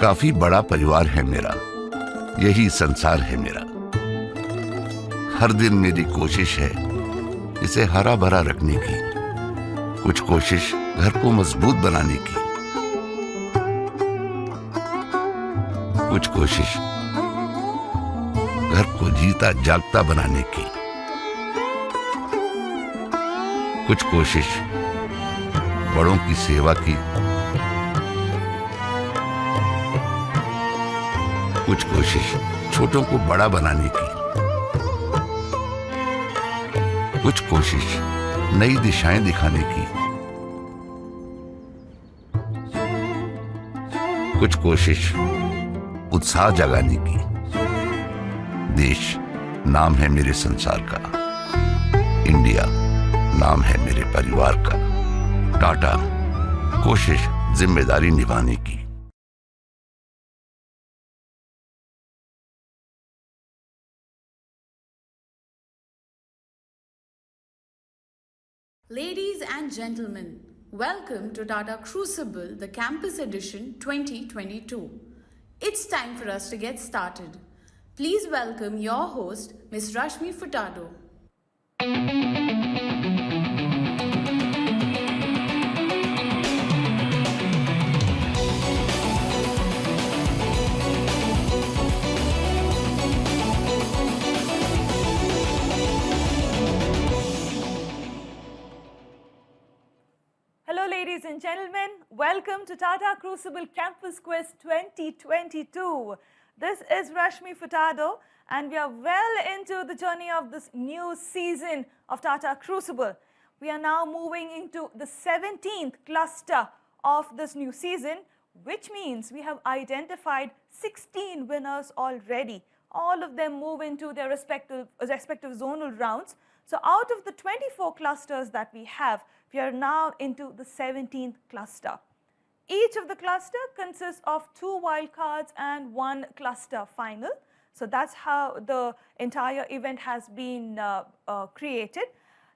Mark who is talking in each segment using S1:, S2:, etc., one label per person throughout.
S1: काफी बड़ा परिवार है मेरा, यही संसार है मेरा। हर दिन मेरी कोशिश है इसे हरा भरा रखने की, कुछ कोशिश घर को मजबूत बनाने की, कुछ कोशिश घर को जीता जागता बनाने की, कुछ कोशिश बड़ों की सेवा की, कुछ कोशिश छोटों को बड़ा बनाने की, कुछ कोशिश नई दिशाएं दिखाने की, कुछ कोशिश उत्साह जगाने की। देश नाम है मेरे संसार का, इंडिया नाम है मेरे परिवार का, टाटा कोशिश जिम्मेदारी निभाने की।
S2: Ladies and gentlemen, welcome to Tata Crucible, the Campus Edition 2022. It's time for us to get started. Please welcome your host, Ms. Rashmi Furtado.
S3: Ladies and gentlemen, welcome to Tata Crucible Campus Quiz 2022. This is Rashmi Furtado and we are well into the journey of this new season of Tata Crucible. We are now moving into the 17th cluster of this new season, which means we have identified 16 winners already. All of them move into their respective zonal rounds. So out of the 24 clusters that we have, we are now into the 17th cluster. Each of the cluster consists of 2 wildcards and 1 cluster final. So that's how the entire event has been created.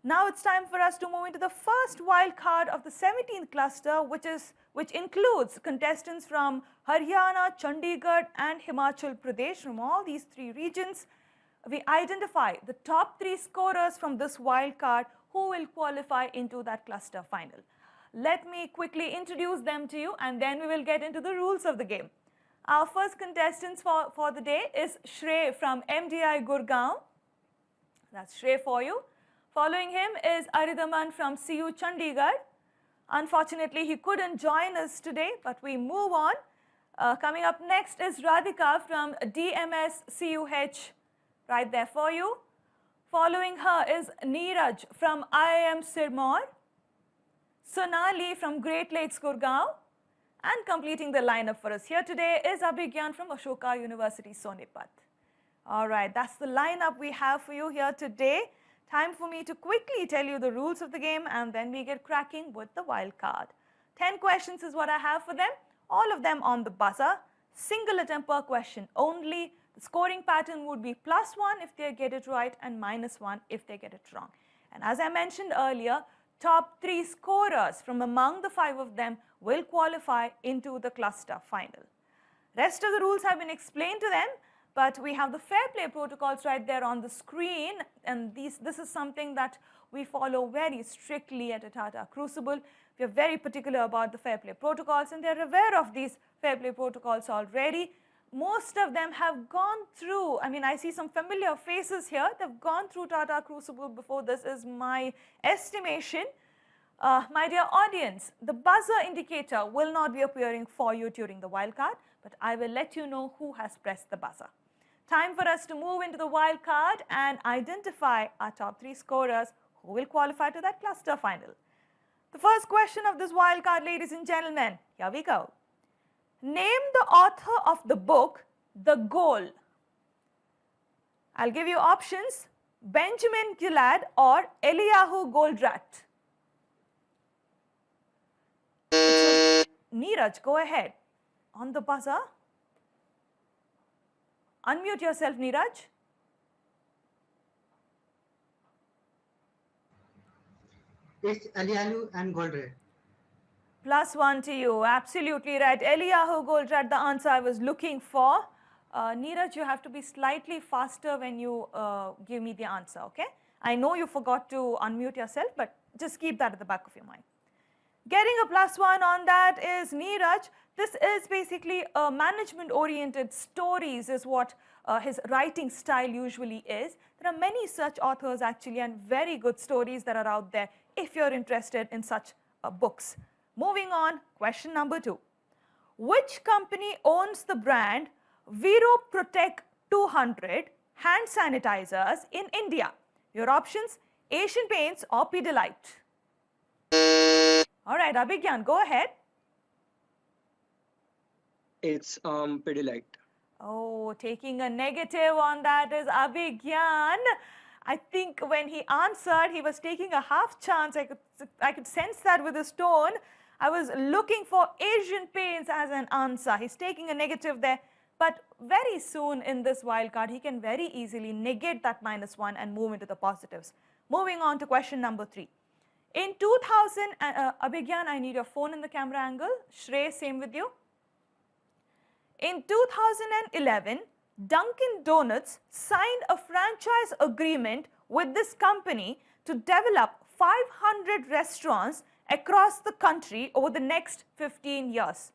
S3: Now it's time for us to move into the first wildcard of the 17th cluster, which includes contestants from Haryana, Chandigarh and Himachal Pradesh. From all these 3 regions, we identify the top 3 scorers from this wildcard who will qualify into that cluster final. Let me quickly introduce them to you and then we will get into the rules of the game. Our first contestant for the day is Shrey from MDI Gurgaon. That's Shrey for you. Following him is Aridaman from CU Chandigarh. Unfortunately, he couldn't join us today, but we move on. Coming up next is Radhika from DMS CUH, right there for you. Following her is Neeraj from IIM Sirmaur, Sonali from Great Lakes Gurgaon, and completing the lineup for us here today is Abhigyan from Ashoka University Sonipat. All right, that's the lineup we have for you here today. Time for me to quickly tell you the rules of the game and then we get cracking with the wild card. 10 questions is what I have for them, all of them on the buzzer, single attempt per question only. The scoring pattern would be +1 if they get it right and -1 if they get it wrong. And as I mentioned earlier, top 3 scorers from among the 5 of them will qualify into the cluster final. Rest of the rules have been explained to them, but we have the fair play protocols right there on the screen, and this is something that we follow very strictly at Tata Crucible. We are very particular about the fair play protocols and they are aware of these fair play protocols already. Most of them have gone through, I see some familiar faces here. They've gone through Tata Crucible before. This is my estimation. My dear audience, the buzzer indicator will not be appearing for you during the wildcard, but I will let you know who has pressed the buzzer. Time for us to move into the wildcard and identify our top 3 scorers who will qualify to that cluster final. The first question of this wildcard, ladies and gentlemen, here we go. Name the author of the book, The Goal. I'll give you options, Benjamin Gilad or Eliyahu Goldratt. Neeraj, go ahead. On the buzzer. Unmute yourself, Neeraj.
S4: It's Eliyahu and Goldratt.
S3: +1 to you. Absolutely right. Eliyahu Goldratt, the answer I was looking for. Neeraj, you have to be slightly faster when you give me the answer, okay? I know you forgot to unmute yourself, but just keep that at the back of your mind. Getting a +1 on that is Neeraj. This is basically a management-oriented stories is what his writing style usually is. There are many such authors actually and very good stories that are out there if you're interested in such books. Moving on, question number 2. Which company owns the brand Viro Protect 200 hand sanitizers in India? Your options, Asian Paints or Pidilite. All right, Abhigyan, go ahead.
S4: It's Pidilite.
S3: Oh, taking a negative on that is Abhigyan. I think when he answered, he was taking a half chance. I could sense that with his tone. I was looking for Asian Paints as an answer. He's taking a negative there. But very soon in this wildcard, he can very easily negate that -1 and move into the positives. Moving on to question number 3. In 2000, Abhigyan, I need your phone in the camera angle. Shrey, same with you. In 2011, Dunkin' Donuts signed a franchise agreement with this company to develop 500 restaurants across the country over the next 15 years.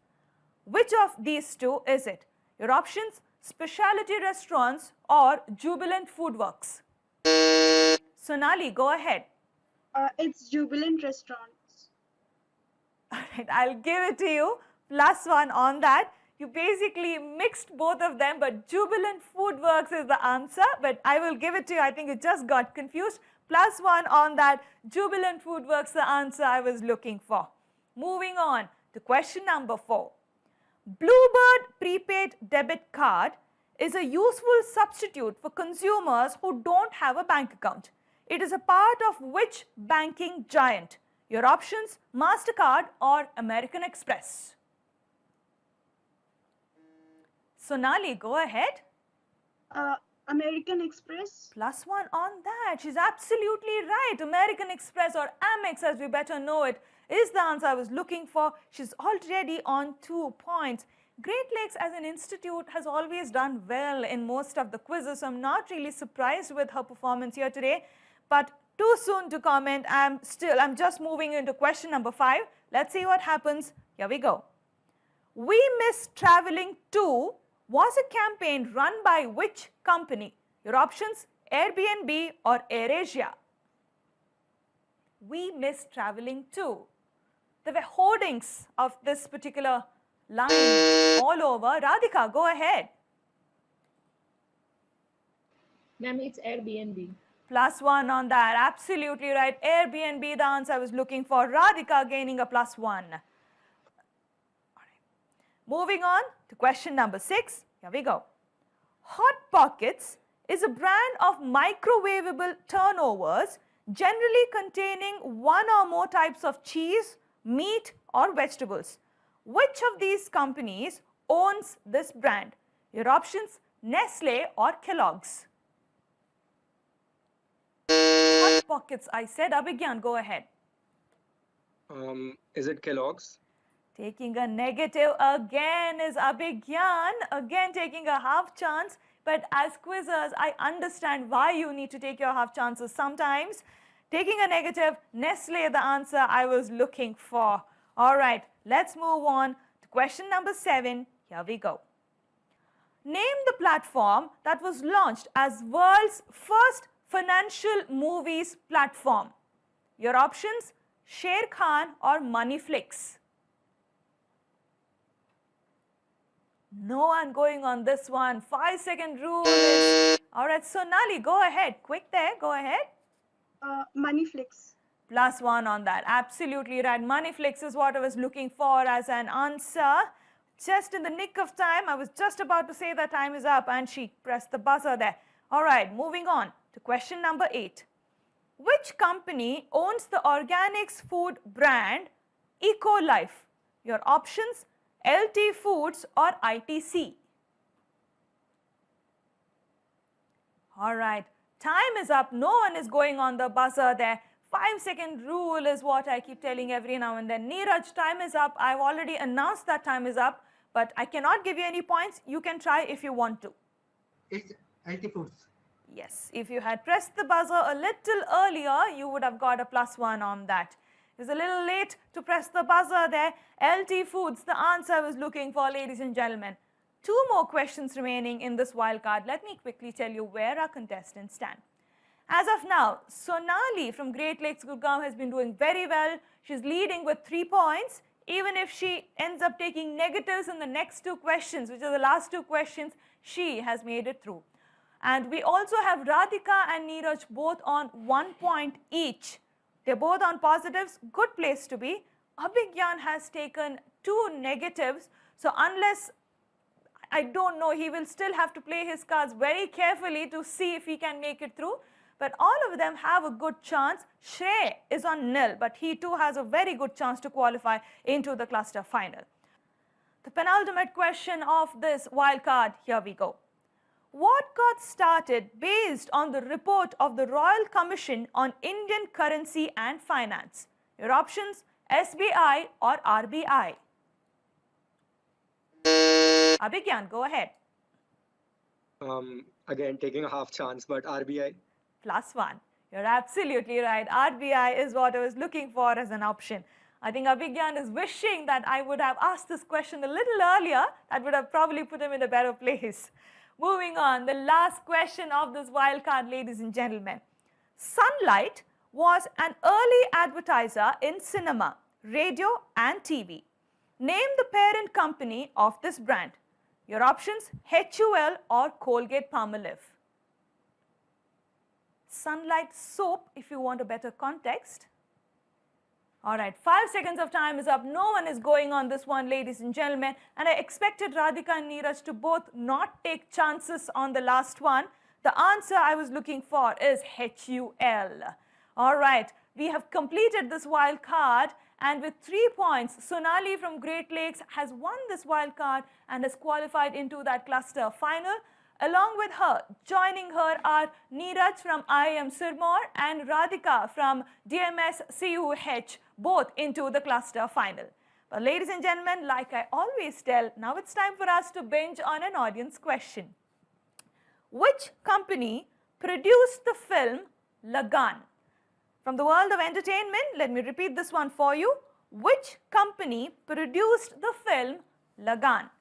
S3: Which of these two is it? Your options, specialty restaurants or Jubilant Foodworks. Sonali, go ahead.
S5: It's Jubilant Restaurants.
S3: All right, I'll give it to you. +1 on that. You basically mixed both of them, but Jubilant Foodworks is the answer. But I will give it to you. I think you just got confused. +1 on that. Jubilant Foodworks, the answer I was looking for. Moving on to question number 4. Bluebird prepaid debit card is a useful substitute for consumers who don't have a bank account. It is a part of which banking giant? Your options, MasterCard or American Express. Sonali, go ahead.
S5: American Express.
S3: +1 on that. She's absolutely right. American Express or Amex as we better know it is the answer I was looking for. She's already on 2 points. Great Lakes as an institute has always done well in most of the quizzes, so I'm not really surprised with her performance here today. But too soon to comment. I'm just moving into question number 5. Let's see what happens. Here we go. We Miss Traveling Too was a campaign run by which company? Your options, Airbnb or AirAsia. We Miss Traveling Too. There were hoardings of this particular line all over. Radhika, go ahead.
S6: Ma'am, it's Airbnb.
S3: +1 on that. Absolutely right. Airbnb, the answer I was looking for. Radhika gaining a +1. Moving on to question number 6. Here we go. Hot Pockets is a brand of microwavable turnovers generally containing one or more types of cheese, meat or vegetables. Which of these companies owns this brand? Your options, Nestle or Kellogg's. Hot Pockets, I said. Abhigyan, go ahead.
S4: Is it Kellogg's?
S3: Taking a negative again is Abhigyan, again taking a half chance. But as quizzers, I understand why you need to take your half chances sometimes. Taking a negative, Nestle, the answer I was looking for. All right, let's move on to question number 7. Here we go. Name the platform that was launched as world's first financial movies platform. Your options, Sher Khan or Moneyflix. No one going on this one. 5-second rule is... All right, Sonali, go ahead. Quick there, go ahead.
S5: Moneyflix.
S3: +1 on that. Absolutely right. Moneyflix is what I was looking for as an answer. Just in the nick of time, I was just about to say that time is up and she pressed the buzzer there. All right, moving on to question number 8. Which company owns the organics food brand EcoLife? Your options, LT Foods or ITC. All right, time is up. No one is going on the buzzer there. 5-second rule is what I keep telling every now and then. Neeraj, time is up. I've already announced that time is up, but I cannot give you any points. You can try if you want to.
S7: It's LT Foods.
S3: Yes, if you had pressed the buzzer a little earlier, you would have got a +1 on that. It was a little late to press the buzzer there. LT Foods, the answer I was looking for, ladies and gentlemen. 2 more questions remaining in this wildcard. Let me quickly tell you where our contestants stand. As of now, Sonali from Great Lakes Gurgaon has been doing very well. She's leading with 3 points. Even if she ends up taking negatives in the next 2 questions, which are the last 2 questions, she has made it through. And we also have Radhika and Neeraj both on 1 point each. They're both on positives, good place to be. Abhigyan has taken 2 negatives, so unless, I don't know, he will still have to play his cards very carefully to see if he can make it through. But all of them have a good chance. Shrey is on nil, but he too has a very good chance to qualify into the cluster final. The penultimate question of this wildcard, here we go. What got started based on the report of the Royal Commission on Indian Currency and Finance? Your options, SBI or RBI. Abhigyan, go ahead.
S4: Again, taking a half chance, but RBI.
S3: +1. You're absolutely right. RBI is what I was looking for as an option. I think Abhigyan is wishing that I would have asked this question a little earlier. That would have probably put him in a better place. Moving on, the last question of this wildcard, ladies and gentlemen. Sunlight was an early advertiser in cinema, radio and TV. Name the parent company of this brand. Your options, HUL or Colgate-Palmolive. Sunlight soap, if you want a better context. All right, 5 seconds of time is up. No one is going on this one, ladies and gentlemen. And I expected Radhika and Neeraj to both not take chances on the last one. The answer I was looking for is HUL. All right, we have completed this wild card. And with 3 points, Sonali from Great Lakes has won this wild card and has qualified into that cluster final. Along with her, joining her are Neeraj from IIM Sirmaur and Radhika from DMS CUH, both into the cluster final. But ladies and gentlemen, like I always tell, now it's time for us to binge on an audience question. Which company produced the film Lagan? From the world of entertainment, let me repeat this one for you. Which company produced the film Lagan?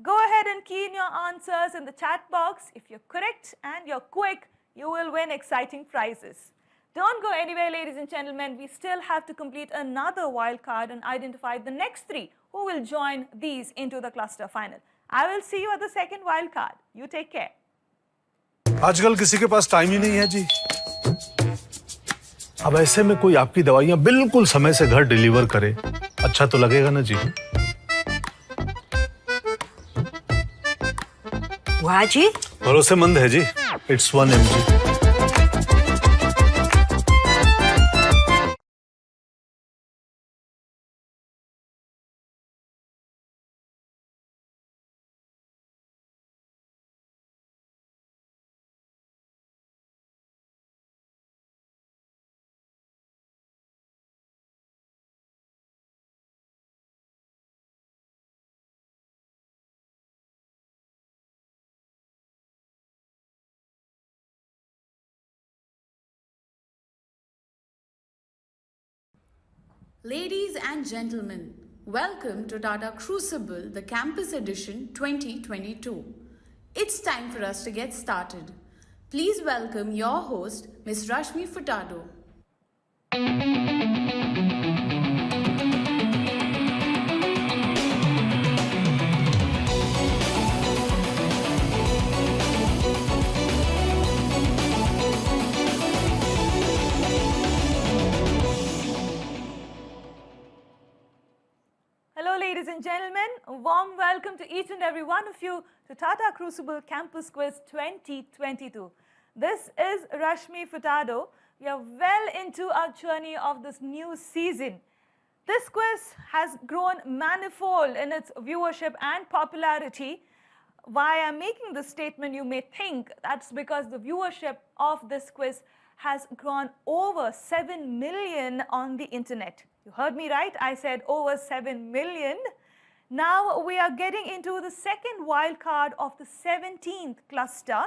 S3: Go ahead and key in your answers in the chat box. If you're correct and you're quick, you will win exciting prizes. Don't go anywhere, ladies and gentlemen. We still have to complete another wild card and identify the next 3 who will join these into the cluster final. I will see you at the second wild card. You take care.
S8: आजकल किसी के पास time ही नहीं है जी। अब ऐसे में कोई आपकी दवाइयां बिल्कुल समय से घर डिलीवर करे, अच्छा तो लगेगा ना जी।
S9: वाह जी,
S8: भरोसेमंद है जी। It's 1 mg।
S2: Ladies and gentlemen, welcome to Tata Crucible, the Campus Edition 2022. It's time for us to get started. Please welcome your host, Ms. Rashmi Furtado.
S3: Hello, ladies and gentlemen. A warm welcome to each and every one of you to Tata Crucible Campus Quiz 2022. This is Rashmi Furtado. We are well into our journey of this new season. This quiz has grown manifold in its viewership and popularity. Why I'm making this statement, you may think that's because the viewership of this quiz has grown over 7 million on the internet. You heard me right, I said over 7 million. Now we are getting into the second wildcard of the 17th cluster,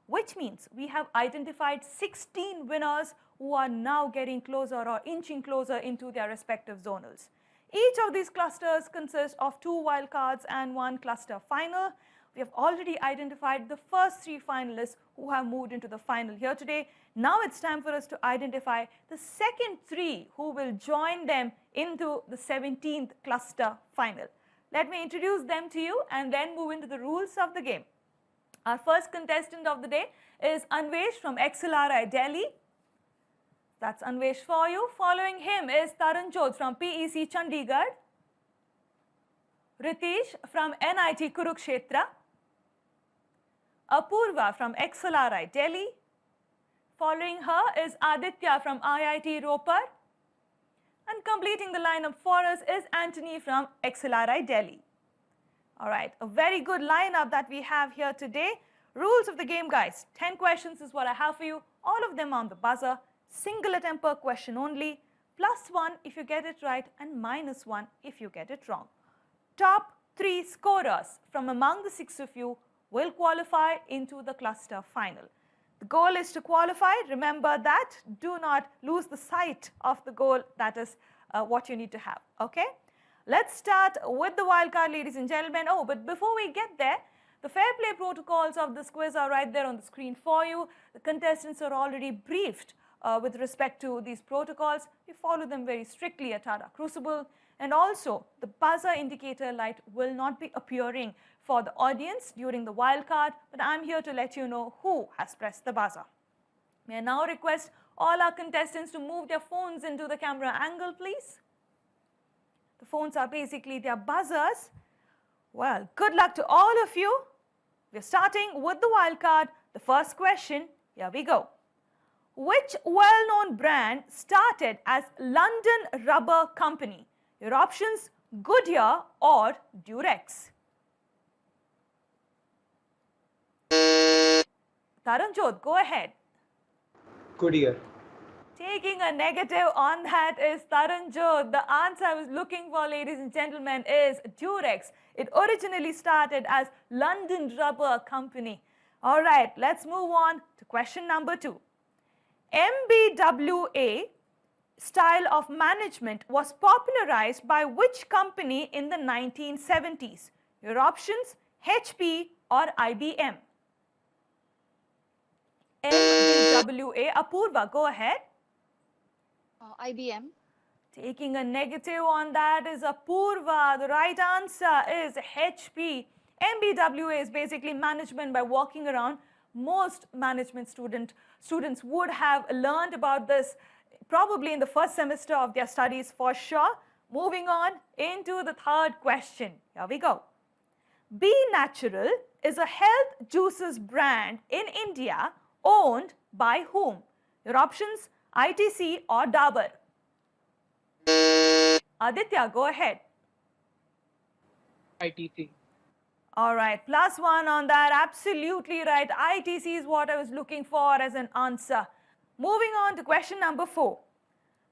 S3: which means we have identified 16 winners who are now getting closer or inching closer into their respective zonals. Each of these clusters consists of 2 wildcards and 1 cluster final. We have already identified the first 3 finalists who have moved into the final here today. Now it's time for us to identify the second 3 who will join them into the 17th cluster final. Let me introduce them to you and then move into the rules of the game. Our first contestant of the day is Anvesh from XLRI Delhi. That's Anvesh for you. Following him is Taranjot from PEC Chandigarh. Ritesh from NIT Kurukshetra. Apurva from XLRI Delhi. Following her is Aditya from IIT Ropar. And completing the lineup for us is Anthony from XLRI Delhi. All right, a very good lineup that we have here today. Rules of the game, guys. 10 questions is what I have for you. All of them on the buzzer. Single attempt per question only. +1 if you get it right and -1 if you get it wrong. Top 3 scorers from among the 6 of you will qualify into the cluster final. The goal is to qualify. Remember that. Do not lose the sight of the goal. That is what you need to have. Okay? Let's start with the wildcard, ladies and gentlemen. Oh, but before we get there, the fair play protocols of this quiz are right there on the screen for you. The contestants are already briefed with respect to these protocols. We follow them very strictly at Tata Crucible. And also, the buzzer indicator light will not be appearing for the audience during the wildcard, but I'm here to let you know who has pressed the buzzer. May I now request all our contestants to move their phones into the camera angle, please? The phones are basically their buzzers. Well, good luck to all of you. We're starting with the wildcard. The first question, here we go. Which well-known brand started as London Rubber Company? Your options, Goodyear or Durex. Taranjot, go ahead.
S4: Goodyear.
S3: Taking a negative on that is Taranjot. The answer I was looking for, ladies and gentlemen, is Durex. It originally started as London Rubber Company. All right, let's move on to question number 2. MBWA style of management was popularized by which company in the 1970s? Your options, HP or IBM. MBWA, Apurva, go ahead.
S9: IBM.
S3: Taking a negative on that is Apurva. The right answer is HP. MBWA is basically management by walking around. Most management students would have learned about this probably in the first semester of their studies for sure. Moving on into the third question. Here we go. Be Natural is a health juices brand in India owned by whom? Your options, ITC or Dabur. Aditya, go ahead.
S6: ITC.
S3: All right, +1 on that. Absolutely right. ITC is what I was looking for as an answer. Moving on to question number 4.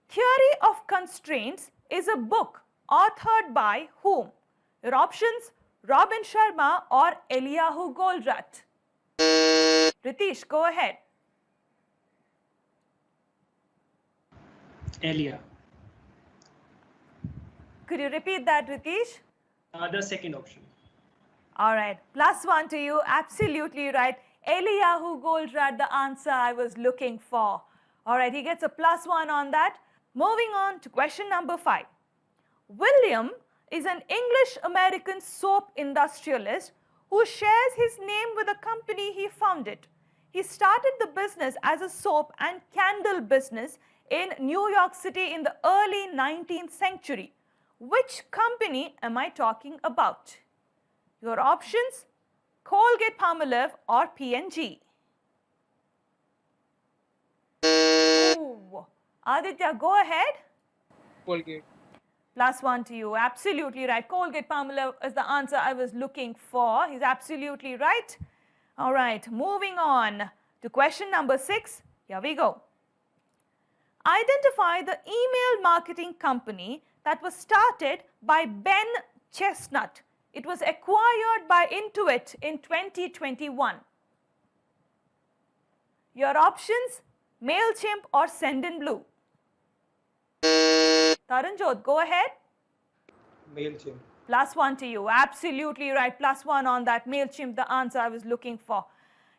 S3: Theory of Constraints is a book authored by whom? Your options, Robin Sharma or Eliyahu Goldratt. Ritesh, go ahead.
S4: Elia.
S3: Could you repeat that, Ritesh?
S4: The second option.
S3: All right, +1 to you. Absolutely right. Eliyahu Goldratt, the answer I was looking for. All right, he gets a +1 on that. Moving on to question number 5. William is an English-American soap industrialist who shares his name with a company he founded. He started the business as a soap and candle business in New York City in the early 19th century. Which company am I talking about? Your options, Colgate-Palmolive or P&G. Ooh. Aditya, go ahead.
S6: Colgate.
S3: +1 to you. Absolutely right. Colgate-Palmolive is the answer I was looking for. He's absolutely right. All right, moving on to question number 6. Here we go. Identify the email marketing company that was started by Ben Chestnut. It was acquired by Intuit in 2021. Your options, MailChimp or Sendinblue. Taranjot, go ahead.
S4: MailChimp.
S3: +1 to you. Absolutely right. +1 on that. MailChimp, the answer I was looking for.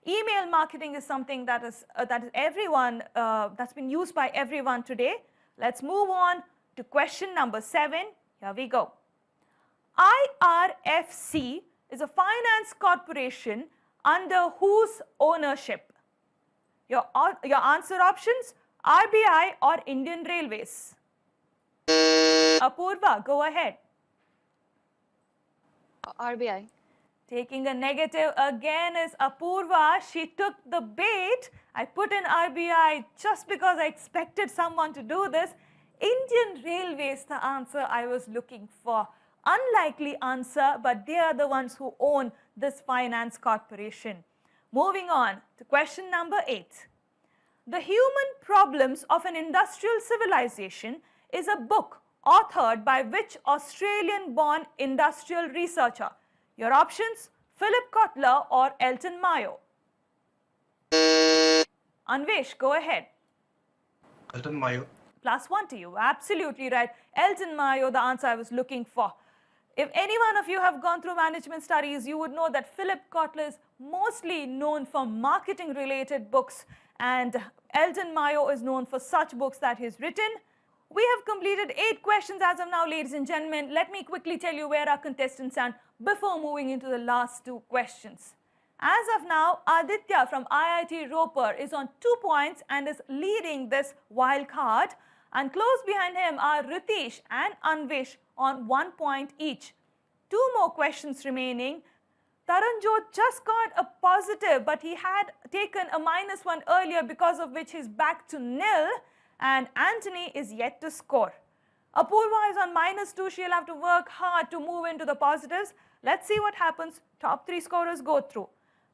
S3: Email marketing is something that is everyone, that's been used by everyone today. Let's move on to question number 7. Here we go. IRFC is a finance corporation under whose ownership? Your answer options, RBI or Indian Railways. Apurva, go ahead.
S9: RBI.
S3: Taking a negative again is Apurva. She took the bait. I put in RBI just because I expected someone to do this. Indian Railways, the answer I was looking for. Unlikely answer, but they are the ones who own this finance corporation. Moving on to question number 8. The Human Problems of an Industrial Civilization is a book authored by which Australian-born industrial researcher? Your options, Philip Kotler or Elton Mayo. Anvesh, go ahead.
S7: Elton Mayo.
S3: +1 to you. Absolutely right. Elton Mayo, the answer I was looking for. If any one of you have gone through management studies, you would know that Philip Kotler is mostly known for marketing-related books, and Elton Mayo is known for such books that he's written. We have completed 8 questions as of now, ladies and gentlemen. Let me quickly tell you where our contestants stand before moving into the last 2 questions. As of now, Aditya from IIT Roper is on 2 points and is leading this wild card. And close behind him are Ritesh and Anvesh on 1 point each. 2 more questions remaining. Taranjot just got a positive, but he had taken a -1 earlier, because of which he's back to nil. And Anthony is yet to score. Apurva is on -2. She'll have to work hard to move into the positives. Let's see what happens. Top 3 scorers go through.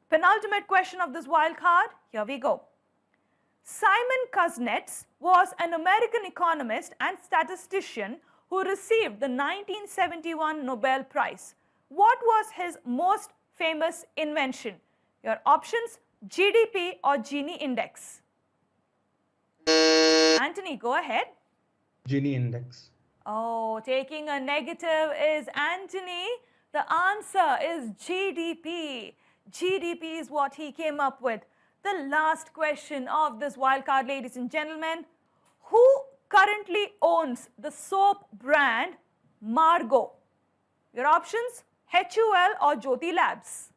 S3: Penultimate question of this wild card. Here we go. Simon Kuznets was an American economist and statistician who received the 1971 Nobel Prize. What was his most famous invention? Your options, GDP or Gini index. Anthony, go ahead.
S4: Gini index.
S3: Oh, taking a negative is Anthony. The answer is GDP. GDP is what he came up with. The last question of this wildcard, ladies and gentlemen. Who currently owns the soap brand Margot? Your options, HUL or Jyoti Labs.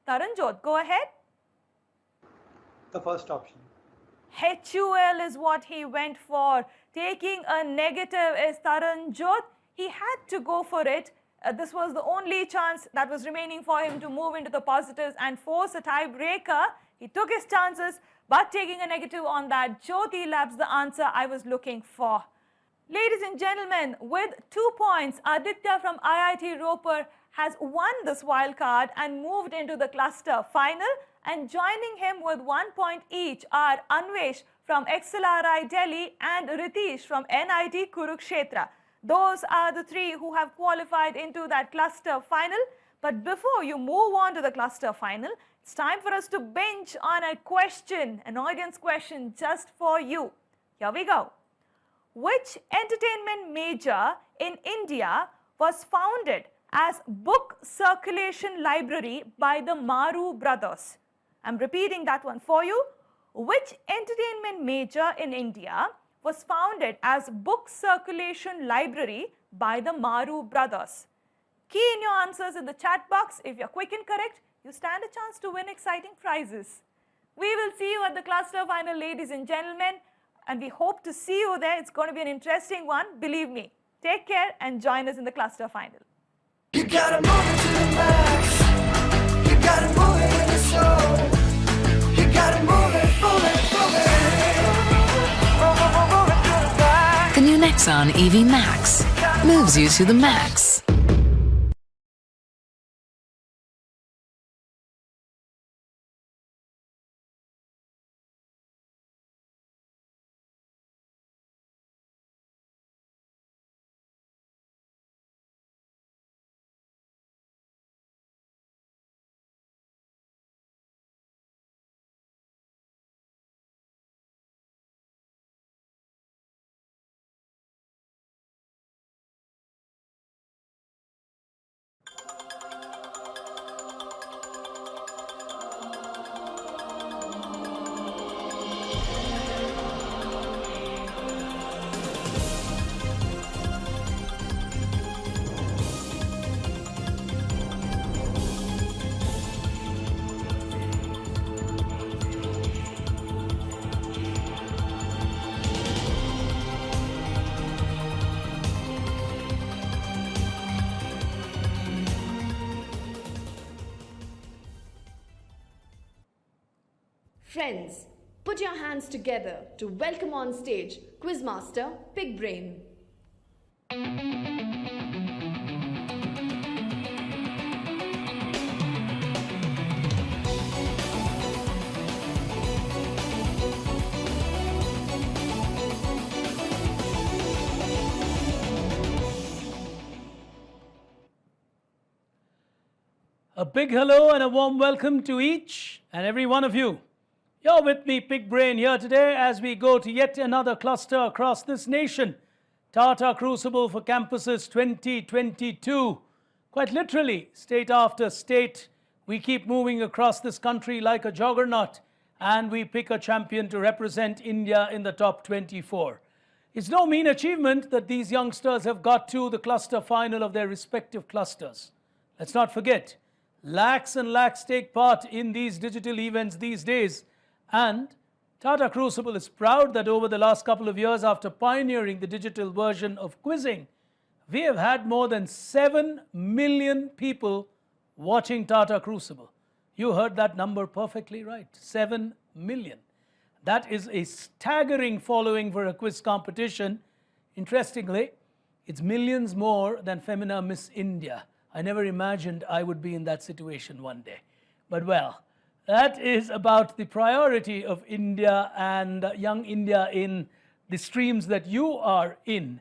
S3: Taranjot, go ahead.
S4: The first option.
S3: HUL is what he went for. Taking a negative is Taranjot. He had to go for it. This was the only chance that was remaining for him to move into the positives and force a tiebreaker. He took his chances, but taking a negative on that. Jyoti Labs, the answer I was looking for. Ladies and gentlemen, with 2 points, Aditya from IIT Roper has won this wild card and moved into the cluster final. And joining him with 1 point each are Anvesh from XLRI Delhi and Ritesh from NIT Kurukshetra. Those are the 3 who have qualified into that cluster final. But before you move on to the cluster final, it's time for us to binge on a question, an audience question just for you. Here we go. Which entertainment major in India was founded as book circulation library by the Maru brothers? I'm repeating that one for you. Which entertainment major in India was founded as book circulation library by the Maru brothers? Key in your answers in the chat box. If you're quick and correct, you stand a chance to win exciting prizes. We will see you at the cluster final, ladies and gentlemen, and we hope to see you there. It's going to be an interesting one, believe me. Take care and join us in the cluster final.
S10: You gotta move it to the max. You gotta move it in the show. You gotta move it, move it, move it. Move it to the back.
S11: The new Nexon EV Max moves you to the max.
S9: Friends, put your hands together to welcome on stage Quizmaster Pig Brain.
S12: A big hello and a warm welcome to each and every one of you. You're with me, Pig Brain, here today as we go to yet another cluster across this nation. Tata Crucible for Campuses 2022. Quite literally, state after state, we keep moving across this country like a juggernaut and we pick a champion to represent India in the top 24. It's no mean achievement that these youngsters have got to the cluster final of their respective clusters. Let's not forget, lakhs and lakhs take part in these digital events these days, and Tata Crucible is proud that over the last couple of years, after pioneering the digital version of quizzing, we have had more than 7 million people watching Tata Crucible. You heard that number perfectly right, 7 million. That is a staggering following for a quiz competition. Interestingly, it's millions more than Femina Miss India. I never imagined I would be in that situation one day. But well, that is about the priority of India and young India in the streams that you are in.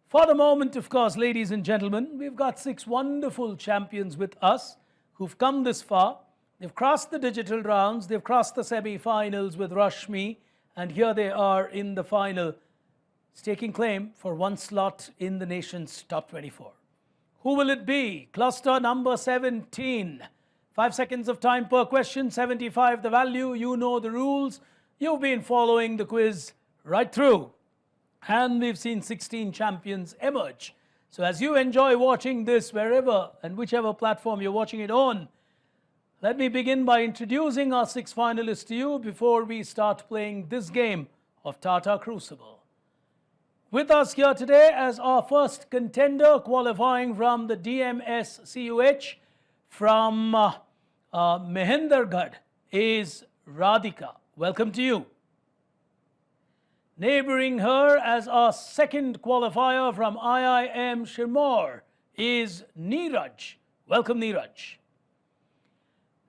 S12: For the moment, of course, ladies and gentlemen, we've got 6 wonderful champions with us who've come this far. They've crossed the digital rounds, they've crossed the semi-finals with Rashmi, and here they are in the final, staking claim for one slot in the nation's top 24. Who will it be? Cluster number 17. 5 seconds of time per question, 75 the value. You know the rules. You've been following the quiz right through. And we've seen 16 champions emerge. So as you enjoy watching this wherever and whichever platform you're watching it on, let me begin by introducing our 6 finalists to you before we start playing this game of Tata Crucible. With us here today as our first contender qualifying from the DMS CUH from Mehendergarh is Radhika. Welcome to you. Neighboring her as our second qualifier from IIM Shirmore is Neeraj. Welcome, Neeraj.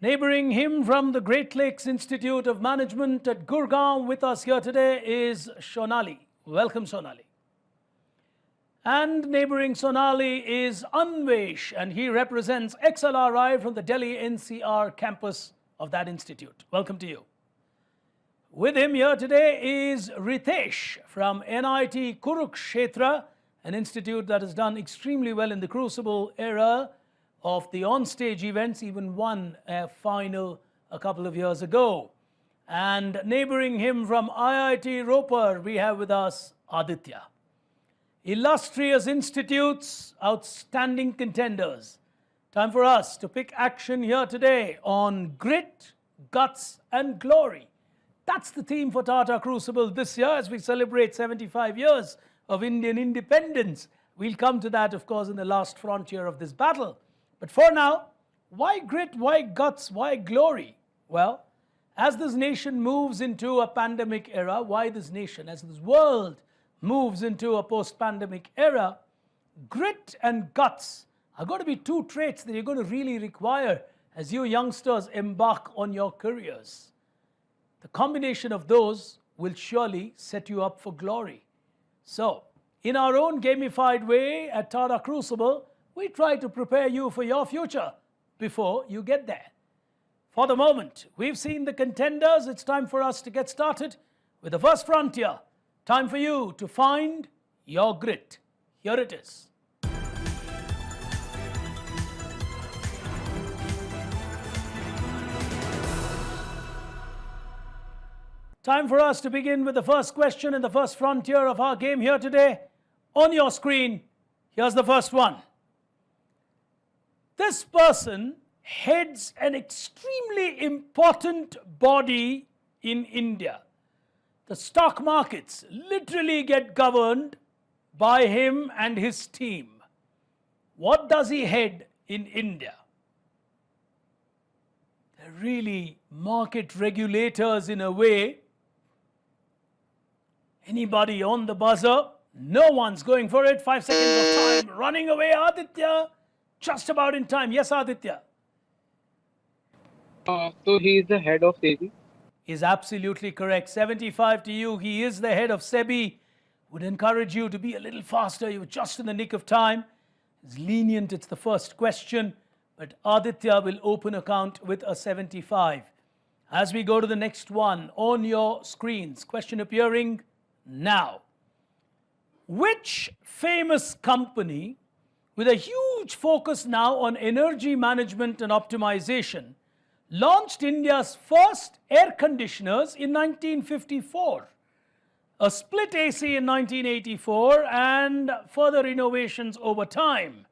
S12: Neighboring him from the Great Lakes Institute of Management at Gurgaon with us here today is Sonali. Welcome, Sonali. And neighboring Sonali is Anvesh, and he represents XLRI from the Delhi NCR campus of that institute. Welcome to you. With him here today is Ritesh from NIT Kurukshetra, an institute that has done extremely well in the Crucible era of the on-stage events, even won a final a couple of years ago. And neighboring him from IIT Ropar, we have with us Aditya. Illustrious institutes, outstanding contenders. Time for us to pick action here today on grit, guts and glory. That's the theme for Tata Crucible this year as we celebrate 75 years of Indian independence. We'll come to that, of course, in the last frontier of this battle. But for now, why grit, why guts, why glory? Well, as this nation moves into a pandemic era, why this nation, as this world moves into a post-pandemic era, grit and guts are going to be 2 traits that you're going to really require as you youngsters embark on your careers. The combination of those will surely set you up for glory. So, in our own gamified way at Tata Crucible, we try to prepare you for your future before you get there. For the moment, we've seen the contenders. It's time for us to get started with the first frontier. Time for you to find your grit. Here it is. Time for us to begin with the first question in the first frontier of our game here today. On your screen, here's the first one. This person heads an extremely important body in India. The stock markets literally get governed by him and his team. What does he head in India? They're really market regulators in a way. Anybody on the buzzer? No one's going for it. 5 seconds of time running away. Aditya, just about in time. Yes, Aditya.
S13: So he is the head of SEBI.
S12: Is absolutely correct. 75 to you. He is the head of SEBI. Would encourage you to be a little faster. You were just in the nick of time. It's lenient. It's the first question. But Aditya will open account with a 75. As we go to the next one, on your screens, question appearing now. Which famous company with a huge focus now on energy management and optimization launched India's first air conditioners in 1954, a split AC in 1984, and further innovations over time?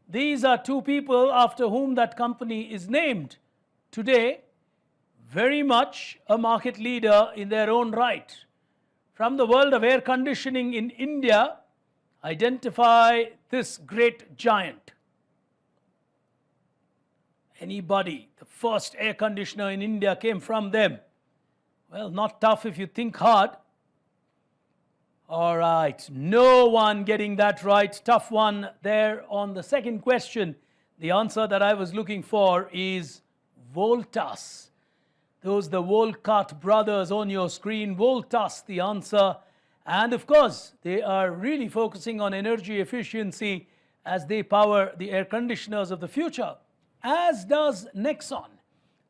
S12: These are two people after whom that company is named. Today, very much a market leader in their own right. From the world of air conditioning in India, identify this great giant. Anybody? The first air conditioner in India came from them. Well, not tough if you think hard. All right, no one getting that right. Tough one there on the second question. The answer that I was looking for is Voltas. Those the Volcat brothers on your screen. Voltas, the answer. And of course, they are really focusing on energy efficiency as they power the air conditioners of the future, as does Nexon.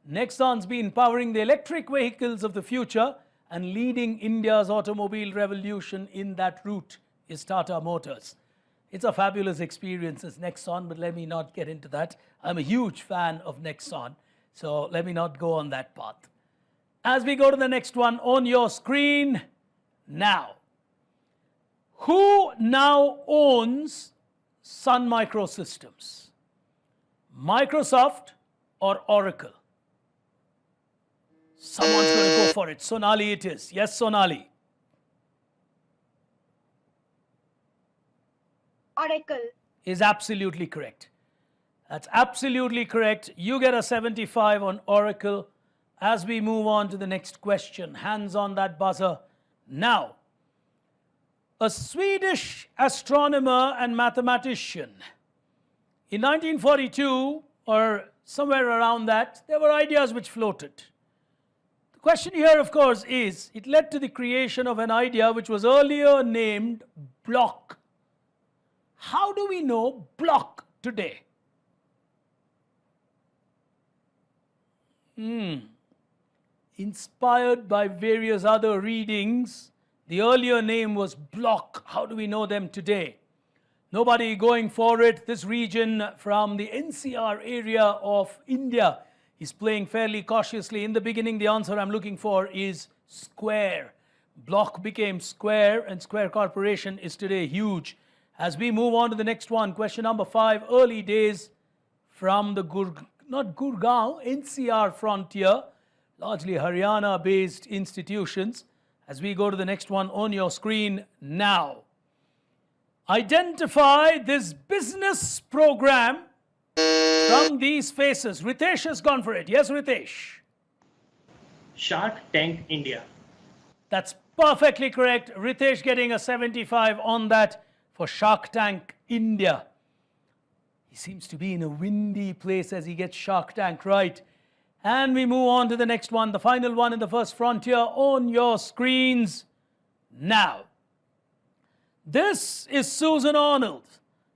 S12: Nexon's been powering the electric vehicles of the future, and leading India's automobile revolution in that route is Tata Motors. It's a fabulous experience as Nexon, but let me not get into that. I'm a huge fan of Nexon, so let me not go on that path. As we go to the next one on your screen now. Who now owns Sun Microsystems? Microsoft or Oracle? Someone's going to go for it. Sonali it is. Yes, Sonali.
S5: Oracle.
S12: Is absolutely correct. That's absolutely correct. You get a 75 on Oracle. As we move on to the next question, hands on that buzzer now. A Swedish astronomer and mathematician. In 1942, or somewhere around that, there were ideas which floated. The question here, of course, is it led to the creation of an idea which was earlier named block. How do we know block today? Inspired by various other readings, the earlier name was block. How do we know them today? Nobody going for it. This region from the NCR area of India is playing fairly cautiously. In the beginning, the answer I'm looking for is square. Block became square, and Square Corporation is today huge. As we move on to the next one, question number 5, early days from the Gurgaon, NCR frontier, largely Haryana-based institutions. As we go to the next one on your screen now. Identify this business program from these faces. Ritesh has gone for it. Yes, Ritesh?
S14: Shark Tank India.
S12: That's perfectly correct. Ritesh getting a 75 on that for Shark Tank India. He seems to be in a windy place as he gets Shark Tank right. And we move on to the next one, the final one in the first frontier on your screens now. This is Susan Arnold,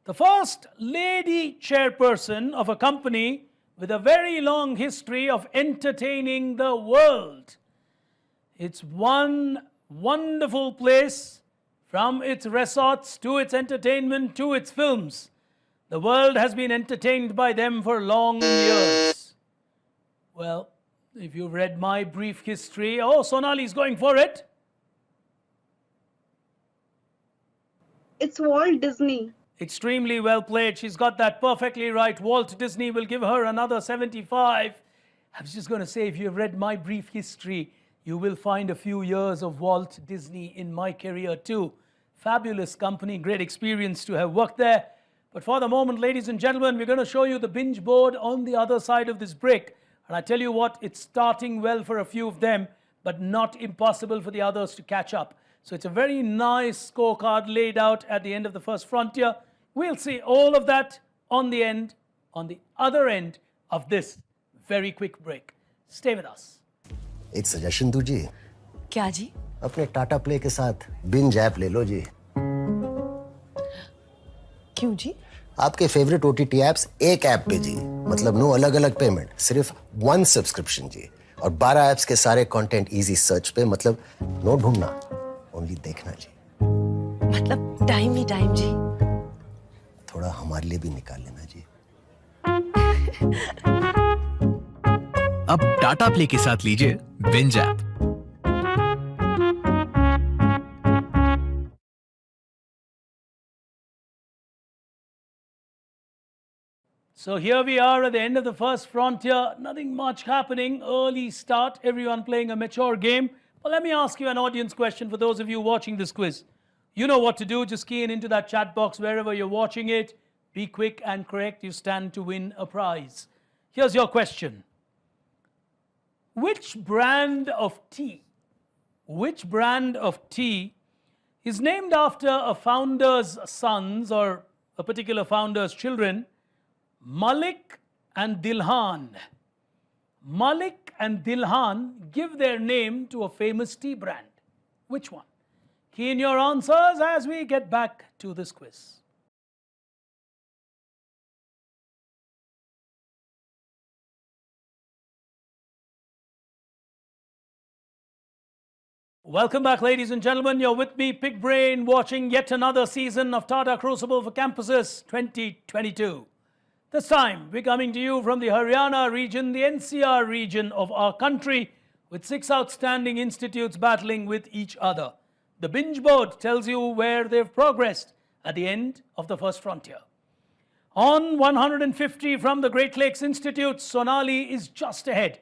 S12: the first lady chairperson of a company with a very long history of entertaining the world. It's one wonderful place, from its resorts to its entertainment to its films. The world has been entertained by them for long years. Well, if you've read my brief history, oh, Sonali's going for it.
S5: It's Walt Disney.
S12: Extremely well played. She's got that perfectly right. Walt Disney will give her another 75. I was just going to say, if you've read my brief history, you will find a few years of Walt Disney in my career too. Fabulous company, great experience to have worked there. But for the moment, ladies and gentlemen, we're going to show you the binge board on the other side of this break. And I tell you what, it's starting well for a few of them, but not impossible for the others to catch up. So it's a very nice scorecard laid out at the end of the first frontier. We'll see all of that on the other end of this very quick break. Stay with us.
S15: एक suggestion दूं जी।
S11: क्या जी?
S15: अपने Tata play के साथ binge app ले लो जी।
S11: क्यों जी?
S15: आपके favourite OTT apps एक ऐप पे जी, मतलब नो अलग अलग पेमेंट, सिर्फ वन सब्सक्रिप्शन जी, और 12 एप्स के सारे कंटेंट इजी सर्च पे, मतलब नो ढूंढना, ओनली देखना जी।
S11: मतलब टाइम ही टाइम जी।
S15: थोड़ा हमारे लिए भी निकाल लेना जी।
S16: अब टाटा प्ले के साथ लीजिए binge app.
S12: So here we are at the end of the first frontier. Nothing much happening. Early start. Everyone playing a mature game. But let me ask you an audience question for those of you watching this quiz. You know what to do. Just key in into that chat box wherever you're watching it. Be quick and correct. You stand to win a prize. Here's your question. Which brand of tea is named after a founder's sons or a particular founder's children, Malik and Dilhan? Malik and Dilhan give their name to a famous tea brand. Which one? Key in your answers as we get back to this quiz. Welcome back, ladies and gentlemen. You're with me, Pig Brain, watching yet another season of Tata Crucible for Campuses 2022. This time, we're coming to you from the Haryana region, the NCR region of our country, with 6 outstanding institutes battling with each other. The binge board tells you where they've progressed at the end of the first frontier. On 150 from the Great Lakes Institute, Sonali is just ahead.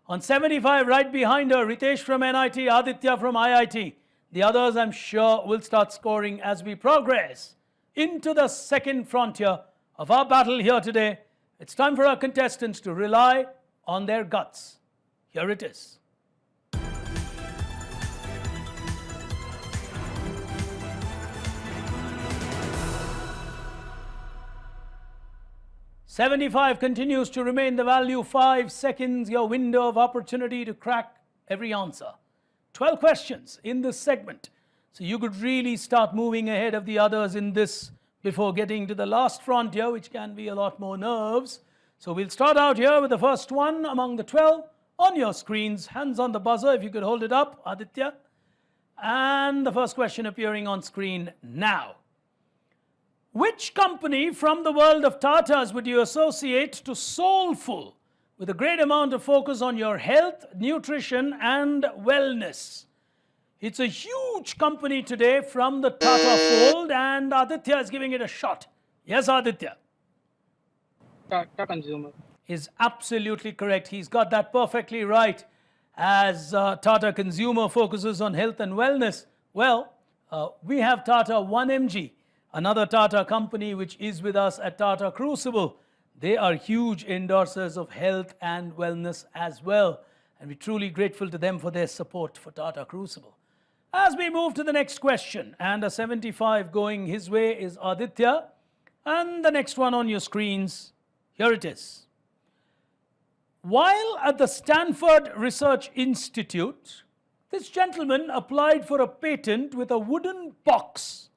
S12: On 75, right behind her, Ritesh from NIT, Aditya from IIT. The others, I'm sure, will start scoring as we progress into the second frontier of our battle here today. It's time for our contestants to rely on their guts. Here it is. $75 continues to remain the value. 5 seconds, your window of opportunity to crack every answer. 12 questions in this segment. So you could really start moving ahead of the others in this before getting to the last frontier, which can be a lot more nerves. So we'll start out here with the first one among the 12 on your screens. Hands on the buzzer if you could hold it up, Aditya. And the first question appearing on screen now. Which company from the world of Tatas would you associate to Soulful, with a great amount of focus on your health, nutrition, and wellness? It's a huge company today from the Tata fold, and Aditya is giving it a shot. Yes, Aditya?
S13: Tata Consumer.
S12: Is absolutely correct. He's got that perfectly right. As Tata Consumer focuses on health and wellness, well, we have Tata 1mg. Another Tata company which is with us at Tata Crucible. They are huge endorsers of health and wellness as well. And we're truly grateful to them for their support for Tata Crucible. As we move to the next question, and a 75 going his way is Aditya. And the next one on your screens, here it is. While at the Stanford Research Institute, this gentleman applied for a patent with a wooden box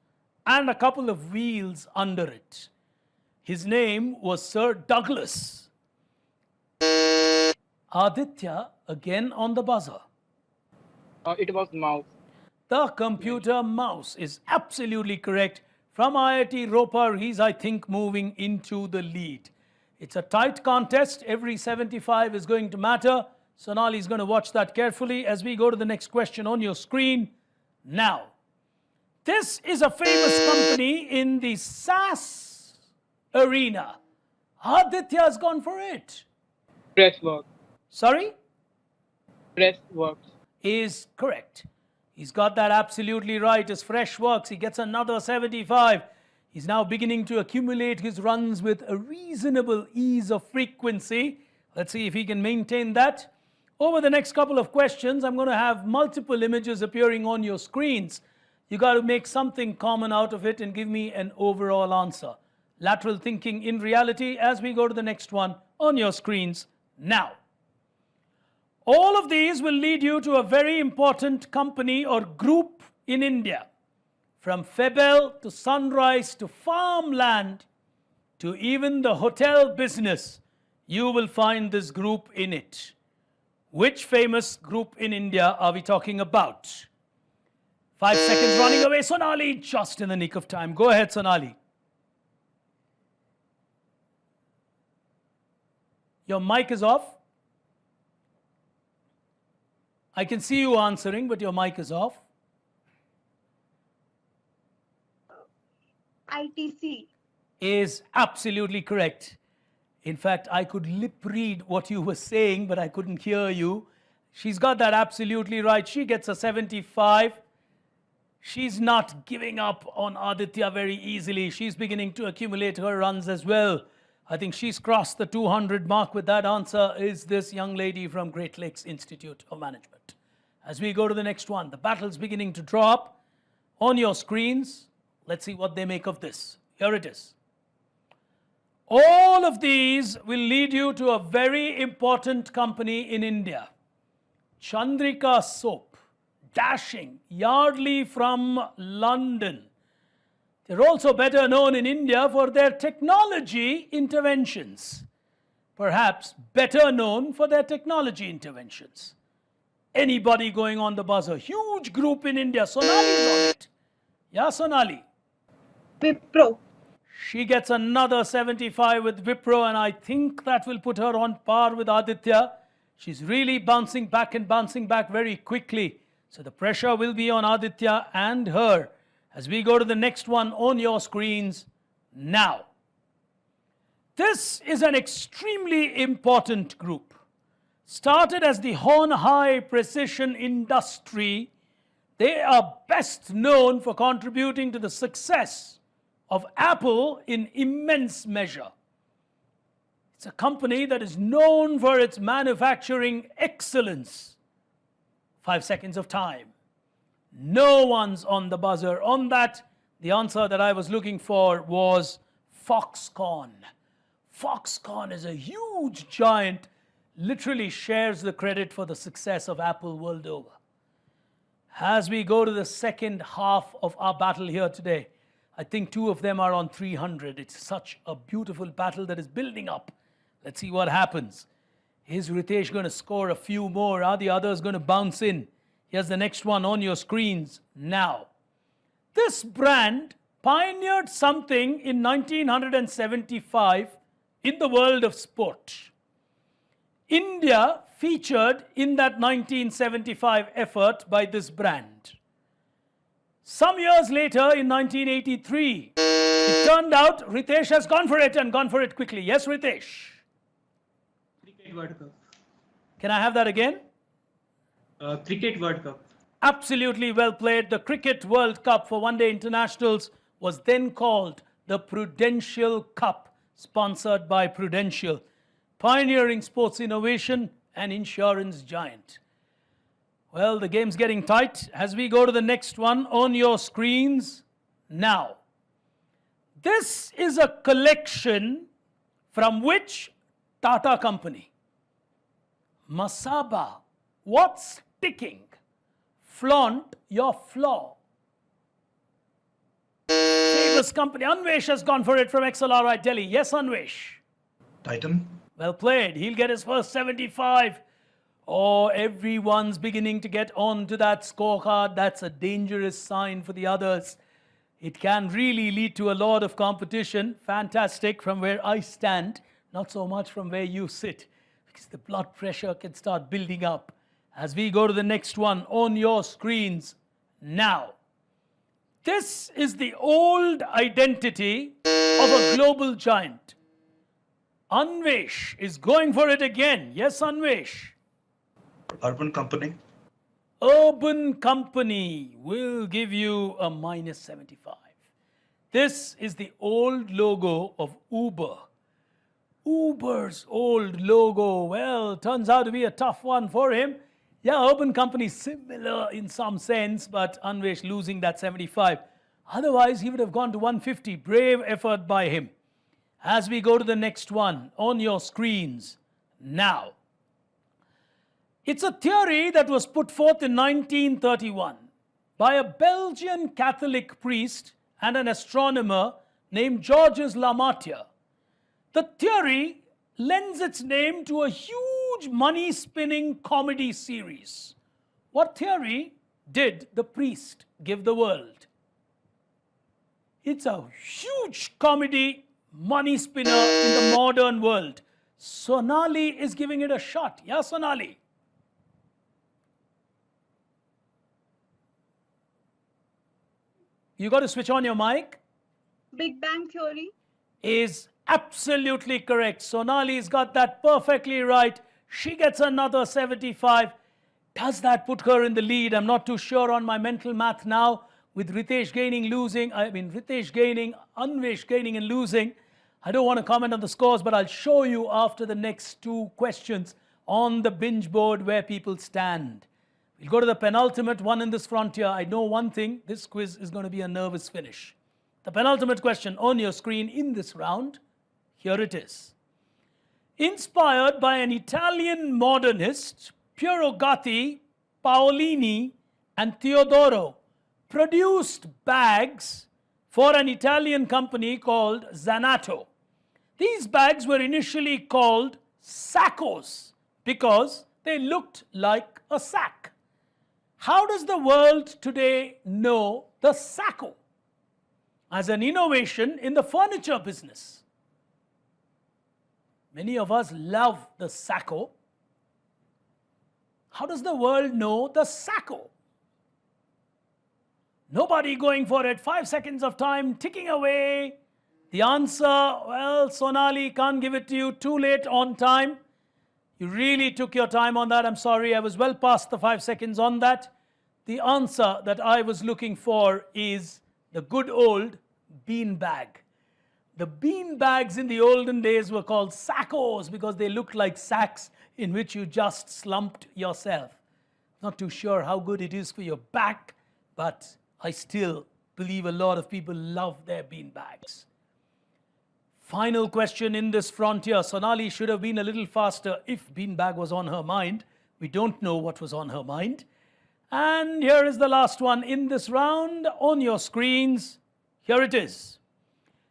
S12: and a couple of wheels under it. His name was Sir Douglas. Aditya, again on the buzzer.
S13: It was mouse.
S12: The computer mouse is absolutely correct. From IIT Ropar, he's, I think, moving into the lead. It's a tight contest. Every 75 is going to matter. Sonali is going to watch that carefully as we go to the next question on your screen now. This is a famous company in the SaaS arena. Aditya has gone for it.
S13: Pressworks.
S12: Sorry?
S13: Pressworks.
S12: Is correct. He's got that absolutely right. It's Freshworks. He gets another 75. He's now beginning to accumulate his runs with a reasonable ease of frequency. Let's see if he can maintain that. Over the next couple of questions, I'm going to have multiple images appearing on your screens. You got to make something common out of it and give me an overall answer. Lateral thinking in reality as we go to the next one on your screens now. All of these will lead you to a very important company or group in India. From Febel to Sunrise to farmland to even the hotel business, you will find this group in it. Which famous group in India are we talking about? 5 seconds running away. Sonali, just in the nick of time. Go ahead, Sonali. Your mic is off. I can see you answering, but your mic is off.
S5: ITC.
S12: Is absolutely correct. In fact, I could lip read what you were saying, but I couldn't hear you. She's got that absolutely right. She gets a 75. She's not giving up on Aditya very easily. She's beginning to accumulate her runs as well. I think she's crossed the 200 mark with that answer, is this young lady from Great Lakes Institute of Management. As we go to the next one, the battle's beginning to draw up on your screens. Let's see what they make of this. Here it is. All of these will lead you to a very important company in India. Chandrika Soap, Dashing, Yardley from London. They're also better known in India for their technology interventions. Perhaps better known for their technology interventions. Anybody going on the buzzer? Huge group in India. Sonali's on it. Yeah, Sonali.
S5: Wipro.
S12: She gets another 75 with Wipro, and I think that will put her on par with Aditya. She's really bouncing back and bouncing back very quickly. So the pressure will be on Aditya and her as we go to the next one on your screens now. This is an extremely important group. Started as the Horn High Precision Industry, they are best known for contributing to the success of Apple in immense measure. It's a company that is known for its manufacturing excellence. 5 seconds of time. No one's on the buzzer. On that, the answer that I was looking for was Foxconn. Foxconn is a huge giant, literally shares the credit for the success of Apple world over. As we go to the second half of our battle here today, I think two of them are on 300. It's such a beautiful battle that is building up. Let's see what happens. Is Ritesh going to score a few more? Are the others going to bounce in? Here's the next one on your screens now. This brand pioneered something in 1975 in the world of sport. India featured in that 1975 effort by this brand. Some years later, in 1983, it turned out Ritesh has gone for it and gone for it quickly. Yes, Ritesh?
S14: Cricket World Cup.
S12: Can I have that again?
S14: Cricket World Cup.
S12: Absolutely well played. The Cricket World Cup for one-day internationals was then called the Prudential Cup, sponsored by Prudential. Pioneering sports innovation and insurance giant. Well, the game's getting tight as we go to the next one on your screens now. This is a collection from which Tata company? Masaba. What's sticking? Flaunt your flaw. Famous company. Anvesh has gone for it from XLRI Delhi. Yes, Anvesh.
S7: Titan.
S12: Well played. He'll get his first 75. Oh, everyone's beginning to get on to that scorecard. That's a dangerous sign for the others. It can really lead to a lot of competition. Fantastic from where I stand. Not so much from where you sit, because the blood pressure can start building up. As we go to the next one on your screens now. This is the old identity of a global giant. Anvesh is going for it again. Yes, Anvesh.
S7: Urban Company.
S12: Urban Company will give you a minus 75. This is the old logo of Uber. Uber's old logo, well, turns out to be a tough one for him. Yeah, Urban Company similar in some sense, but Anvesh losing that 75. Otherwise, he would have gone to 150. Brave effort by him. As we go to the next one on your screens now. It's a theory that was put forth in 1931 by a Belgian Catholic priest and an astronomer named Georges Lamartine. The theory lends its name to a huge money-spinning comedy series. What theory did the priest give the world? It's a huge comedy money spinner in the modern world. Sonali is giving it a shot. Yeah, Sonali? You got to switch on your mic.
S5: Big Bang Theory.
S12: Is absolutely correct. Sonali's got that perfectly right. She gets another 75. Does that put her in the lead? I'm not too sure on my mental math now. With Ritesh Ritesh gaining, Anvesh gaining and losing. I don't want to comment on the scores, but I'll show you after the next two questions on the binge board where people stand. We'll go to the penultimate one in this frontier. I know one thing, this quiz is going to be a nervous finish. The penultimate question on your screen in this round, here it is. Inspired by an Italian modernist, Piero Gatti, Paolini, and Teodoro produced bags for an Italian company called Zanato. These bags were initially called saccos because they looked like a sack. How does the world today know the sacco? As an innovation in the furniture business. Many of us love the sacco. How does the world know the sacco? Nobody going for it. 5 seconds of time ticking away. The answer, well, Sonali, can't give it to you. Too late on time. You really took your time on that. I'm sorry, I was well past the 5 seconds on that. The answer that I was looking for is the good old bean bag. The bean bags in the olden days were called saccos because they looked like sacks in which you just slumped yourself. Not too sure how good it is for your back, but I still believe a lot of people love their bean bags. Final question in this frontier. Sonali should have been a little faster if beanbag was on her mind. We don't know what was on her mind. And here is the last one in this round on your screens. Here it is.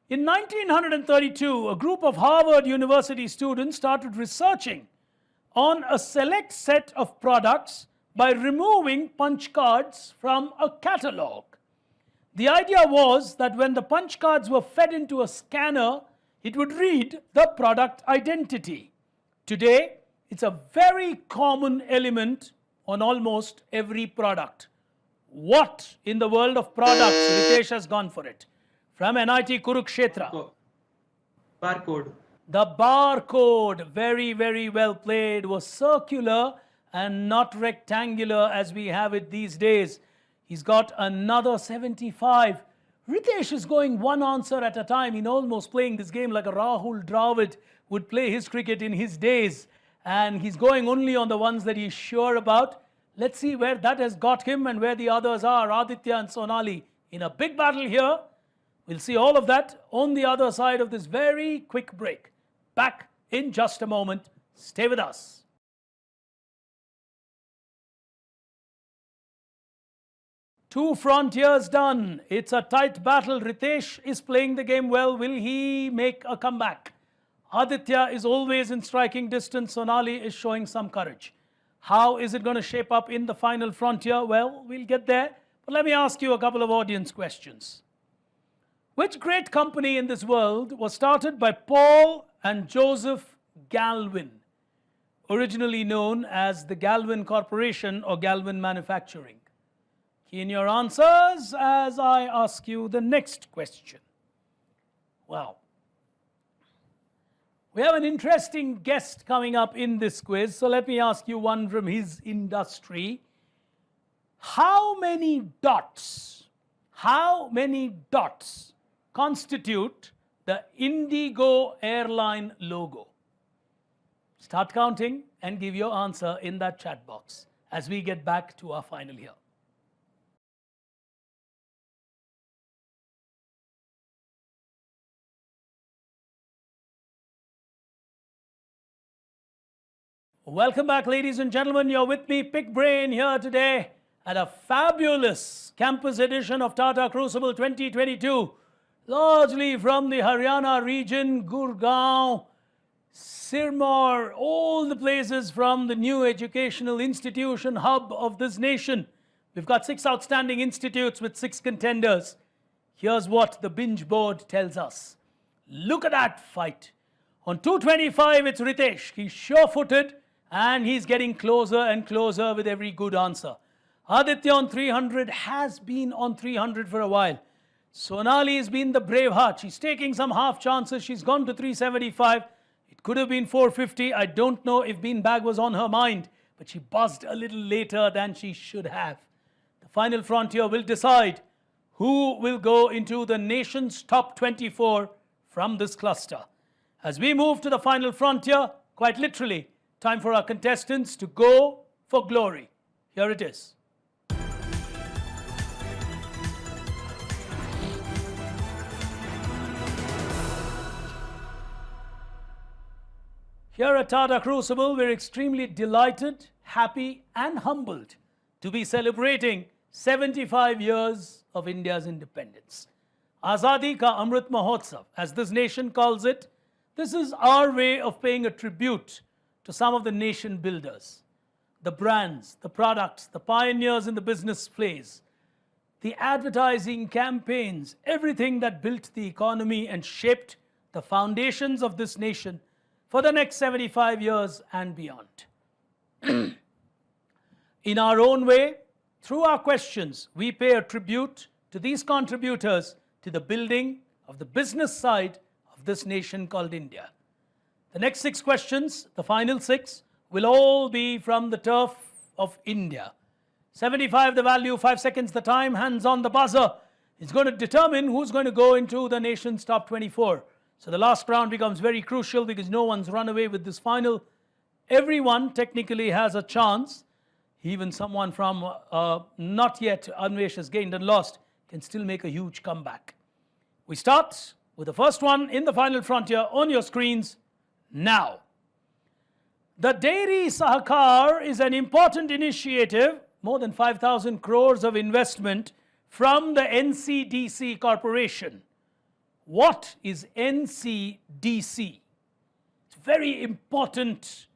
S12: In 1932, a group of Harvard University students started researching on a select set of products by removing punch cards from a catalog. The idea was that when the punch cards were fed into a scanner, it would read the product identity. Today, it's a very common element on almost every product. What in the world of products? Ritesh has gone for it. From NIT Kurukshetra.
S14: Barcode.
S12: The barcode, very, very well played, was circular and not rectangular as we have it these days. He's got another 75. Ritesh is going one answer at a time. He's almost playing this game like a Rahul Dravid would play his cricket in his days. And he's going only on the ones that he's sure about. Let's see where that has got him and where the others are. Aditya and Sonali in a big battle here. We'll see all of that on the other side of this very quick break. Back in just a moment. Stay with us. Two frontiers done. It's a tight battle. Ritesh is playing the game well. Will he make a comeback? Aditya is always in striking distance. Sonali is showing some courage. How is it going to shape up in the final frontier? Well, we'll get there. But let me ask you a couple of audience questions. Which great company in this world was started by Paul and Joseph Galvin, originally known as the Galvin Corporation or Galvin Manufacturing? Key in your answers as I ask you the next question. Wow. We have an interesting guest coming up in this quiz, so let me ask you one from his industry. How many dots constitute the Indigo airline logo? Start counting and give your answer in that chat box as we get back to our final here. Welcome back, ladies and gentlemen. You're with me, Pick Brain, here today at a fabulous campus edition of Tata Crucible 2022, largely from the Haryana region, Gurgaon, Sirmaur, all the places from the new educational institution hub of this nation. We've got 6 outstanding institutes with 6 contenders. Here's what the binge board tells us. Look at that fight. On 225, it's Ritesh. He's sure-footed and he's getting closer and closer with every good answer. Aditya on 300 has been on 300 for a while. Sonali has been the brave heart. She's taking some half chances. She's gone to 375. It could have been 450. I don't know if beanbag was on her mind, but she buzzed a little later than she should have. The final frontier will decide who will go into the nation's top 24 from this cluster. As we move to the final frontier, quite literally, time for our contestants to go for glory. Here it is. Here at Tata Crucible, we're extremely delighted, happy and humbled to be celebrating 75 years of India's independence. Azadi Ka Amrit Mahotsav, as this nation calls it. This is our way of paying a tribute to some of the nation builders, the brands, the products, the pioneers in the business place, the advertising campaigns, everything that built the economy and shaped the foundations of this nation for the next 75 years and beyond. In our own way, through our questions, we pay a tribute to these contributors to the building of the business side of this nation called India. The next 6 questions, the final 6, will all be from the turf of India. 75 the value, 5 seconds the time, hands on the buzzer. It's going to determine who's going to go into the nation's top 24. So the last round becomes very crucial because no one's run away with this final. Everyone technically has a chance. Even someone from not yet Anvesh has gained and lost can still make a huge comeback. We start with the first one in the final frontier on your screens now. The Dairy Sahakar is an important initiative, more than 5,000 crores of investment from the NCDC Corporation. What is NCDC? It's very important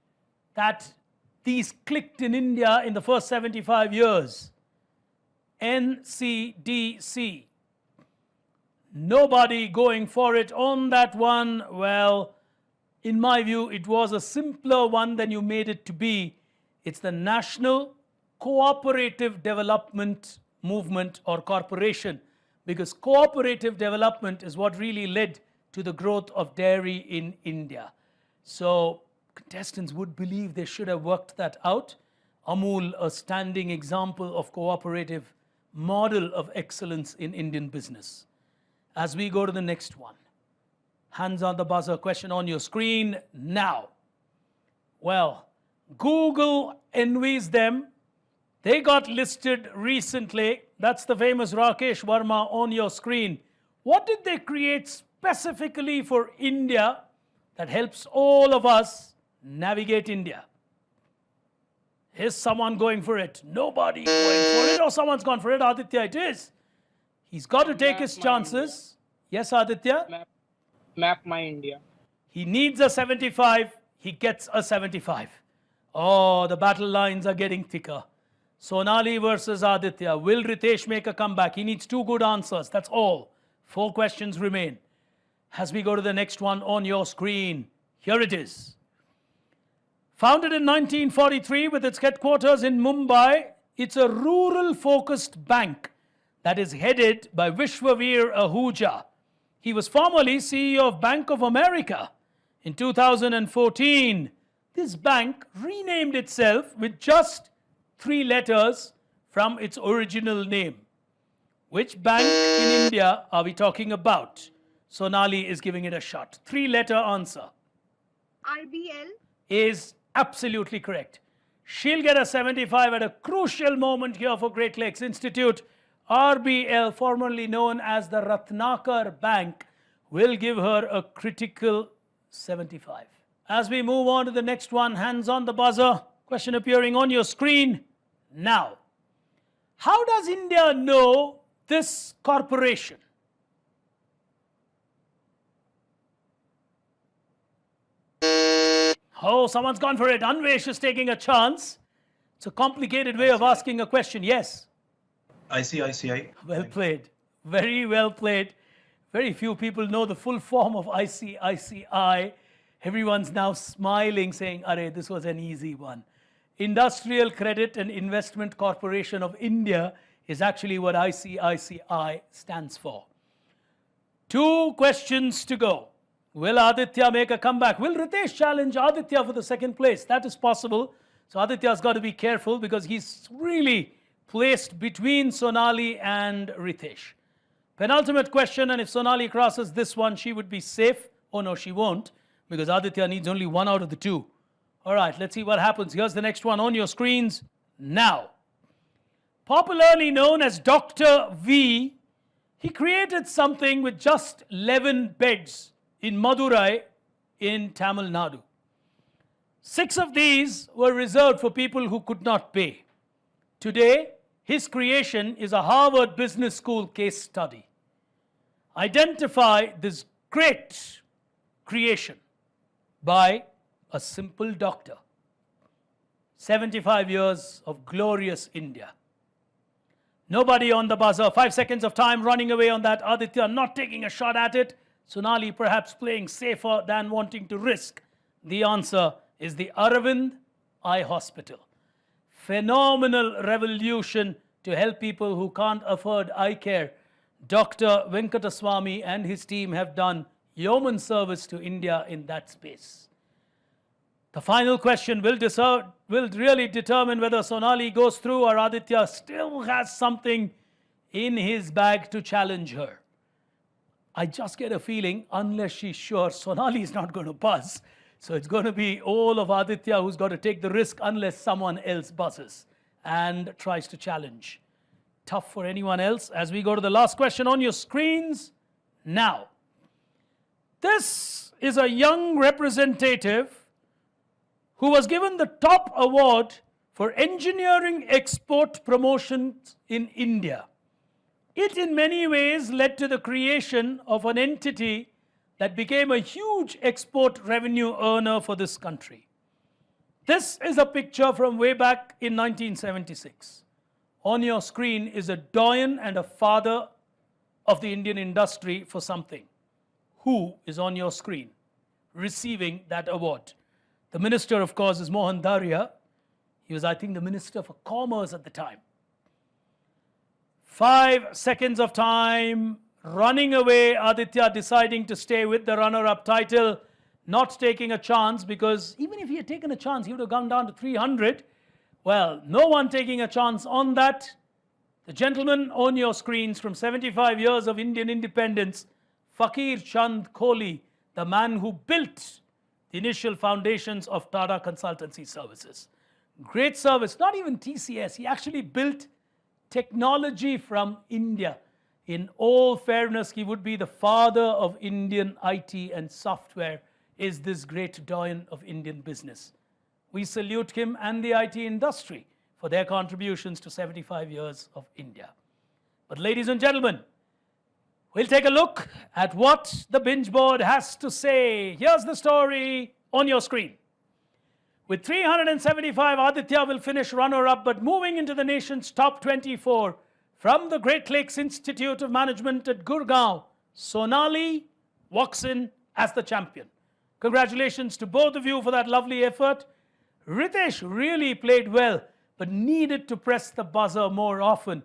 S12: that these clicked in India in the first 75 years. NCDC. Nobody going for it on that one. Well, in my view, it was a simpler one than you made it to be. It's the National Cooperative Development Movement or Corporation, because cooperative development is what really led to the growth of dairy in India. So contestants would believe they should have worked that out. Amul, a standing example of cooperative model of excellence in Indian business. As we go to the next one. Hands on the buzzer, question on your screen now. Well, Google envies them. They got listed recently. That's the famous Rakesh Verma on your screen. What did they create specifically for India that helps all of us navigate India? Is someone going for it? Nobody going for it. Or someone's gone for it. Aditya, it is. He's got to take his chances. Yes, Aditya?
S13: Map My India.
S12: He needs a 75. He gets a 75. Oh, the battle lines are getting thicker. Sonali versus Aditya. Will Ritesh make a comeback? He needs 2 good answers. That's all. 4 questions remain. As we go to the next one on your screen, here it is. Founded in 1943 with its headquarters in Mumbai, it's a rural-focused bank that is headed by Vishwavir Ahuja. He was formerly CEO of Bank of America. In 2014, this bank renamed itself with just 3 letters from its original name. Which bank in India are we talking about? Sonali is giving it a shot. 3-letter answer
S5: RBL.
S12: is absolutely correct. She'll get a 75 at a crucial moment here for Great Lakes Institute. RBL, formerly known as the Ratnakar Bank, will give her a critical 75. As we move on to the next one, hands on the buzzer. Question appearing on your screen now. How does India know this corporation? Oh, someone's gone for it. Anvesh is taking a chance. It's a complicated way of asking a question. Yes.
S7: ICICI.
S12: Well played. Very well played. Very few people know the full form of ICICI. Everyone's now smiling, saying, "Arey, this was an easy one." Industrial Credit and Investment Corporation of India is actually what ICICI stands for. 2 questions to go. Will Aditya make a comeback? Will Ritesh challenge Aditya for the second place? That is possible. So Aditya's got to be careful because he's really placed between Sonali and Ritesh. Penultimate question, and if Sonali crosses this one, she would be safe. Oh no, she won't, because Aditya needs only 1 out of the 2. All right, let's see what happens. Here's the next one on your screens now. Popularly known as Dr. V, he created something with just 11 beds in Madurai in Tamil Nadu. 6 of these were reserved for people who could not pay. Today, his creation is a Harvard Business School case study. Identify this great creation by a simple doctor. 75 years of glorious India. Nobody on the buzzer. 5 seconds of time running away on that. Aditya not taking a shot at it. Sonali perhaps playing safer than wanting to risk. The answer is the Aravind Eye Hospital. Phenomenal revolution to help people who can't afford eye care. Dr. Venkataswamy and his team have done yeoman service to India in that space. The final question will really determine whether Sonali goes through or Aditya still has something in his bag to challenge her. I just get a feeling, unless she's sure, Sonali is not going to buzz. So it's going to be all of Aditya who's got to take the risk unless someone else buzzes and tries to challenge. Tough for anyone else. As we go to the last question on your screens now. This is a young representative who was given the top award for engineering export promotions in India. It in many ways led to the creation of an entity that became a huge export revenue earner for this country. This is a picture from way back in 1976. On your screen is a doyen and a father of the Indian industry for something. Who is on your screen receiving that award? The minister, of course, is Mohan Daria. He was, I think, the Minister for Commerce at the time. 5 seconds of time running away. Aditya deciding to stay with the runner-up title, not taking a chance, because even if he had taken a chance, he would have gone down to 300. Well, no one taking a chance on that. The gentleman on your screens from 75 years of Indian independence, Fakir Chand Kohli, the man who built the initial foundations of Tata Consultancy Services. Great service, not even TCS. He actually built technology from India. In all fairness, he would be the father of Indian IT and software, is this great doyen of Indian business. We salute him and the IT industry for their contributions to 75 years of India. But ladies and gentlemen, we'll take a look at what the binge board has to say. Here's the story on your screen. With 375, Aditya will finish runner-up, but moving into the nation's top 24 from the Great Lakes Institute of Management at Gurgaon, Sonali walks in as the champion. Congratulations to both of you for that lovely effort. Ritesh really played well, but needed to press the buzzer more often.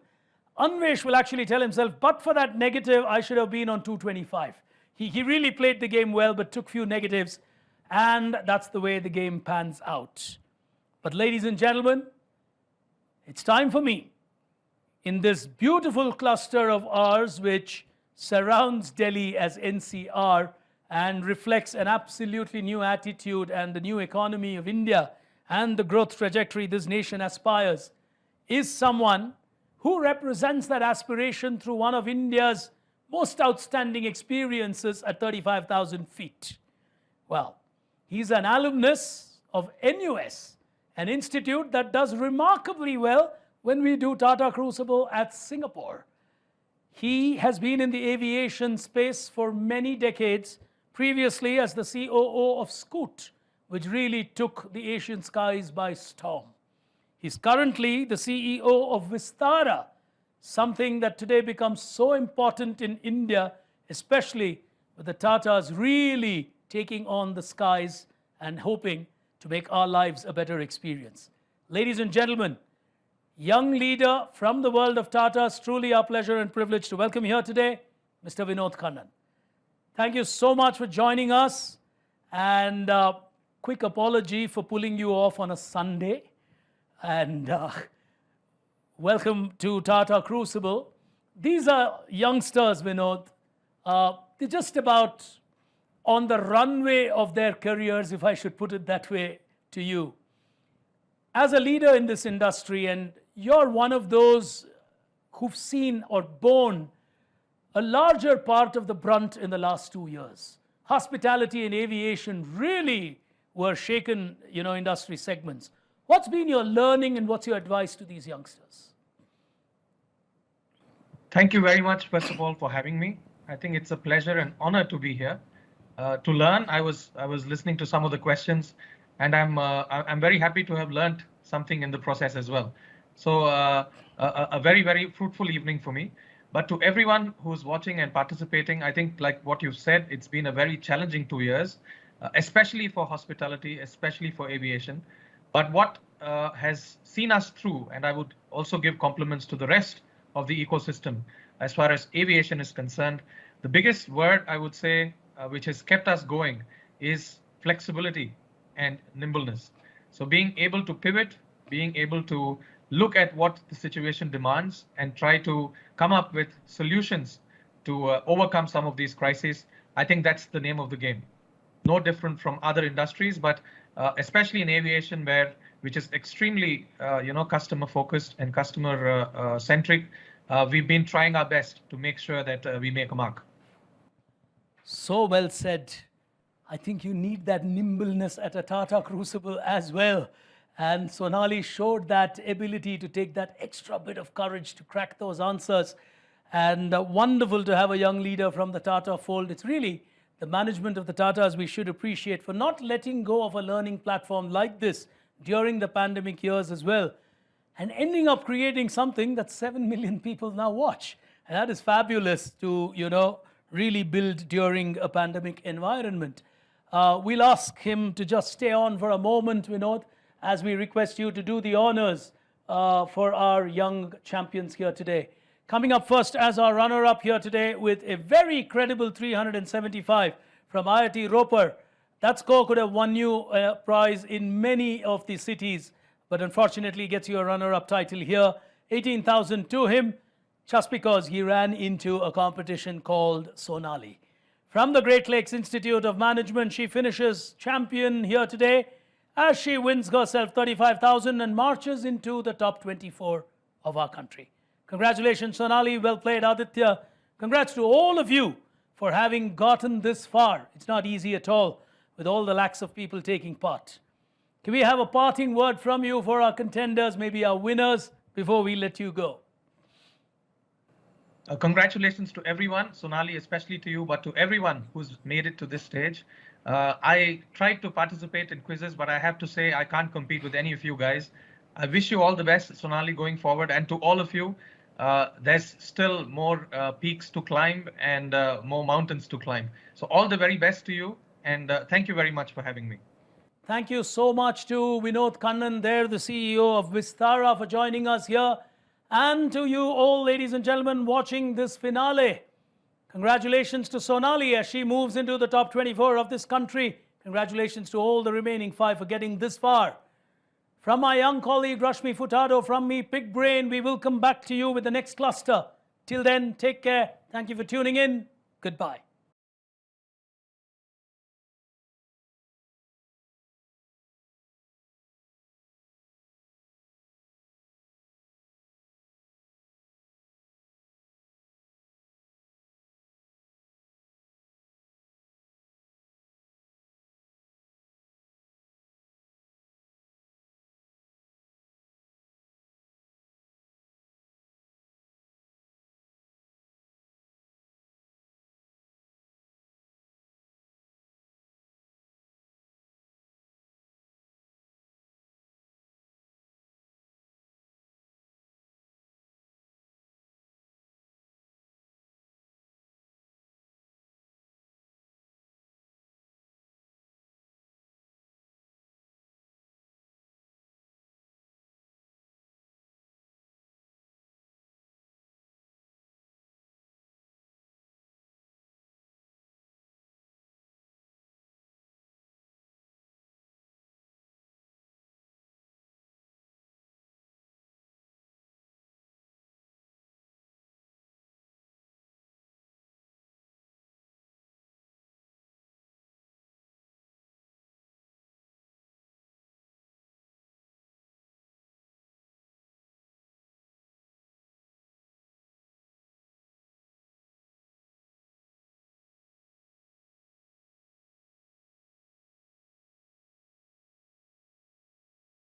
S12: Anvesh will actually tell himself, but for that negative, I should have been on 225. He really played the game well, but took few negatives. And that's the way the game pans out. But ladies and gentlemen, it's time for me, in this beautiful cluster of ours, which surrounds Delhi as NCR and reflects an absolutely new attitude and the new economy of India and the growth trajectory this nation aspires, is someone who represents that aspiration through one of India's most outstanding experiences at 35,000 feet. Well, he's an alumnus of NUS, an institute that does remarkably well when we do Tata Crucible at Singapore. He has been in the aviation space for many decades, previously as the COO of Scoot, which really took the Asian skies by storm. He's currently the CEO of Vistara, something that today becomes so important in India, especially with the Tatas really taking on the skies and hoping to make our lives a better experience. Ladies and gentlemen, young leader from the world of Tatas, truly our pleasure and privilege to welcome here today, Mr. Vinod Khannan. Thank you so much for joining us, and quick apology for pulling you off on a Sunday, and welcome to Tata Crucible. These are youngsters, Vinod. They're just about on the runway of their careers, if I should put it that way to you. As a leader in this industry, and you're one of those who've seen or borne a larger part of the brunt in the last 2 years. Hospitality and aviation really were shaken, industry segments. What's been your learning and what's your advice to these youngsters?
S14: Thank you very much, first of all, for having me. I think it's a pleasure and honor to be here. To learn, I was listening to some of the questions, and I'm very happy to have learned something in the process as well. So a very, very fruitful evening for me. But to everyone who's watching and participating, I think like what you've said, it's been a very challenging 2 years, especially for hospitality, especially for aviation. But what has seen us through, and I would also give compliments to the rest of the ecosystem as far as aviation is concerned, the biggest word I would say which has kept us going is flexibility and nimbleness. So being able to pivot, being able to look at what the situation demands and try to come up with solutions to overcome some of these crises, I think that's the name of the game. No different from other industries, but especially in aviation, which is extremely customer focused and customer centric, we've been trying our best to make sure that we make a mark.
S12: So well said. I think you need that nimbleness at a Tata Crucible as well. And Sonali showed that ability to take that extra bit of courage to crack those answers. And wonderful to have a young leader from the Tata fold. It's really the management of the Tatas we should appreciate for not letting go of a learning platform like this during the pandemic years as well, and ending up creating something that 7 million people now watch. And that is fabulous to, really build during a pandemic environment. We'll ask him to just stay on for a moment, Vinod, as we request you to do the honors for our young champions here today. Coming up first as our runner-up here today with a very credible 375 from IIT Ropar. That score could have won you a prize in many of the cities, but unfortunately gets you a runner-up title here. 18,000 to him, just because he ran into a competition called Sonali. From the Great Lakes Institute of Management, she finishes champion here today as she wins herself 35,000 and marches into the top 24 of our country. Congratulations, Sonali. Well played, Aditya. Congrats to all of you for having gotten this far. It's not easy at all with all the lakhs of people taking part. Can we have a parting word from you for our contenders, maybe our winners, before we let you go?
S14: Congratulations to everyone, Sonali, especially to you, but to everyone who's made it to this stage. I tried to participate in quizzes, but I have to say I can't compete with any of you guys. I wish you all the best, Sonali, going forward. And to all of you, there's still more peaks to climb and more mountains to climb. So all the very best to you. And thank you very much for having me.
S12: Thank you so much to Vinod Khannan there, the CEO of Vistara, for joining us here. And to you all, ladies and gentlemen, watching this finale. Congratulations to Sonali as she moves into the top 24 of this country. Congratulations to all the remaining 5 for getting this far. From my young colleague Rashmi Furtado, from me, Pig Brain, we will come back to you with the next cluster Till then, take care. Thank you for tuning in. Goodbye.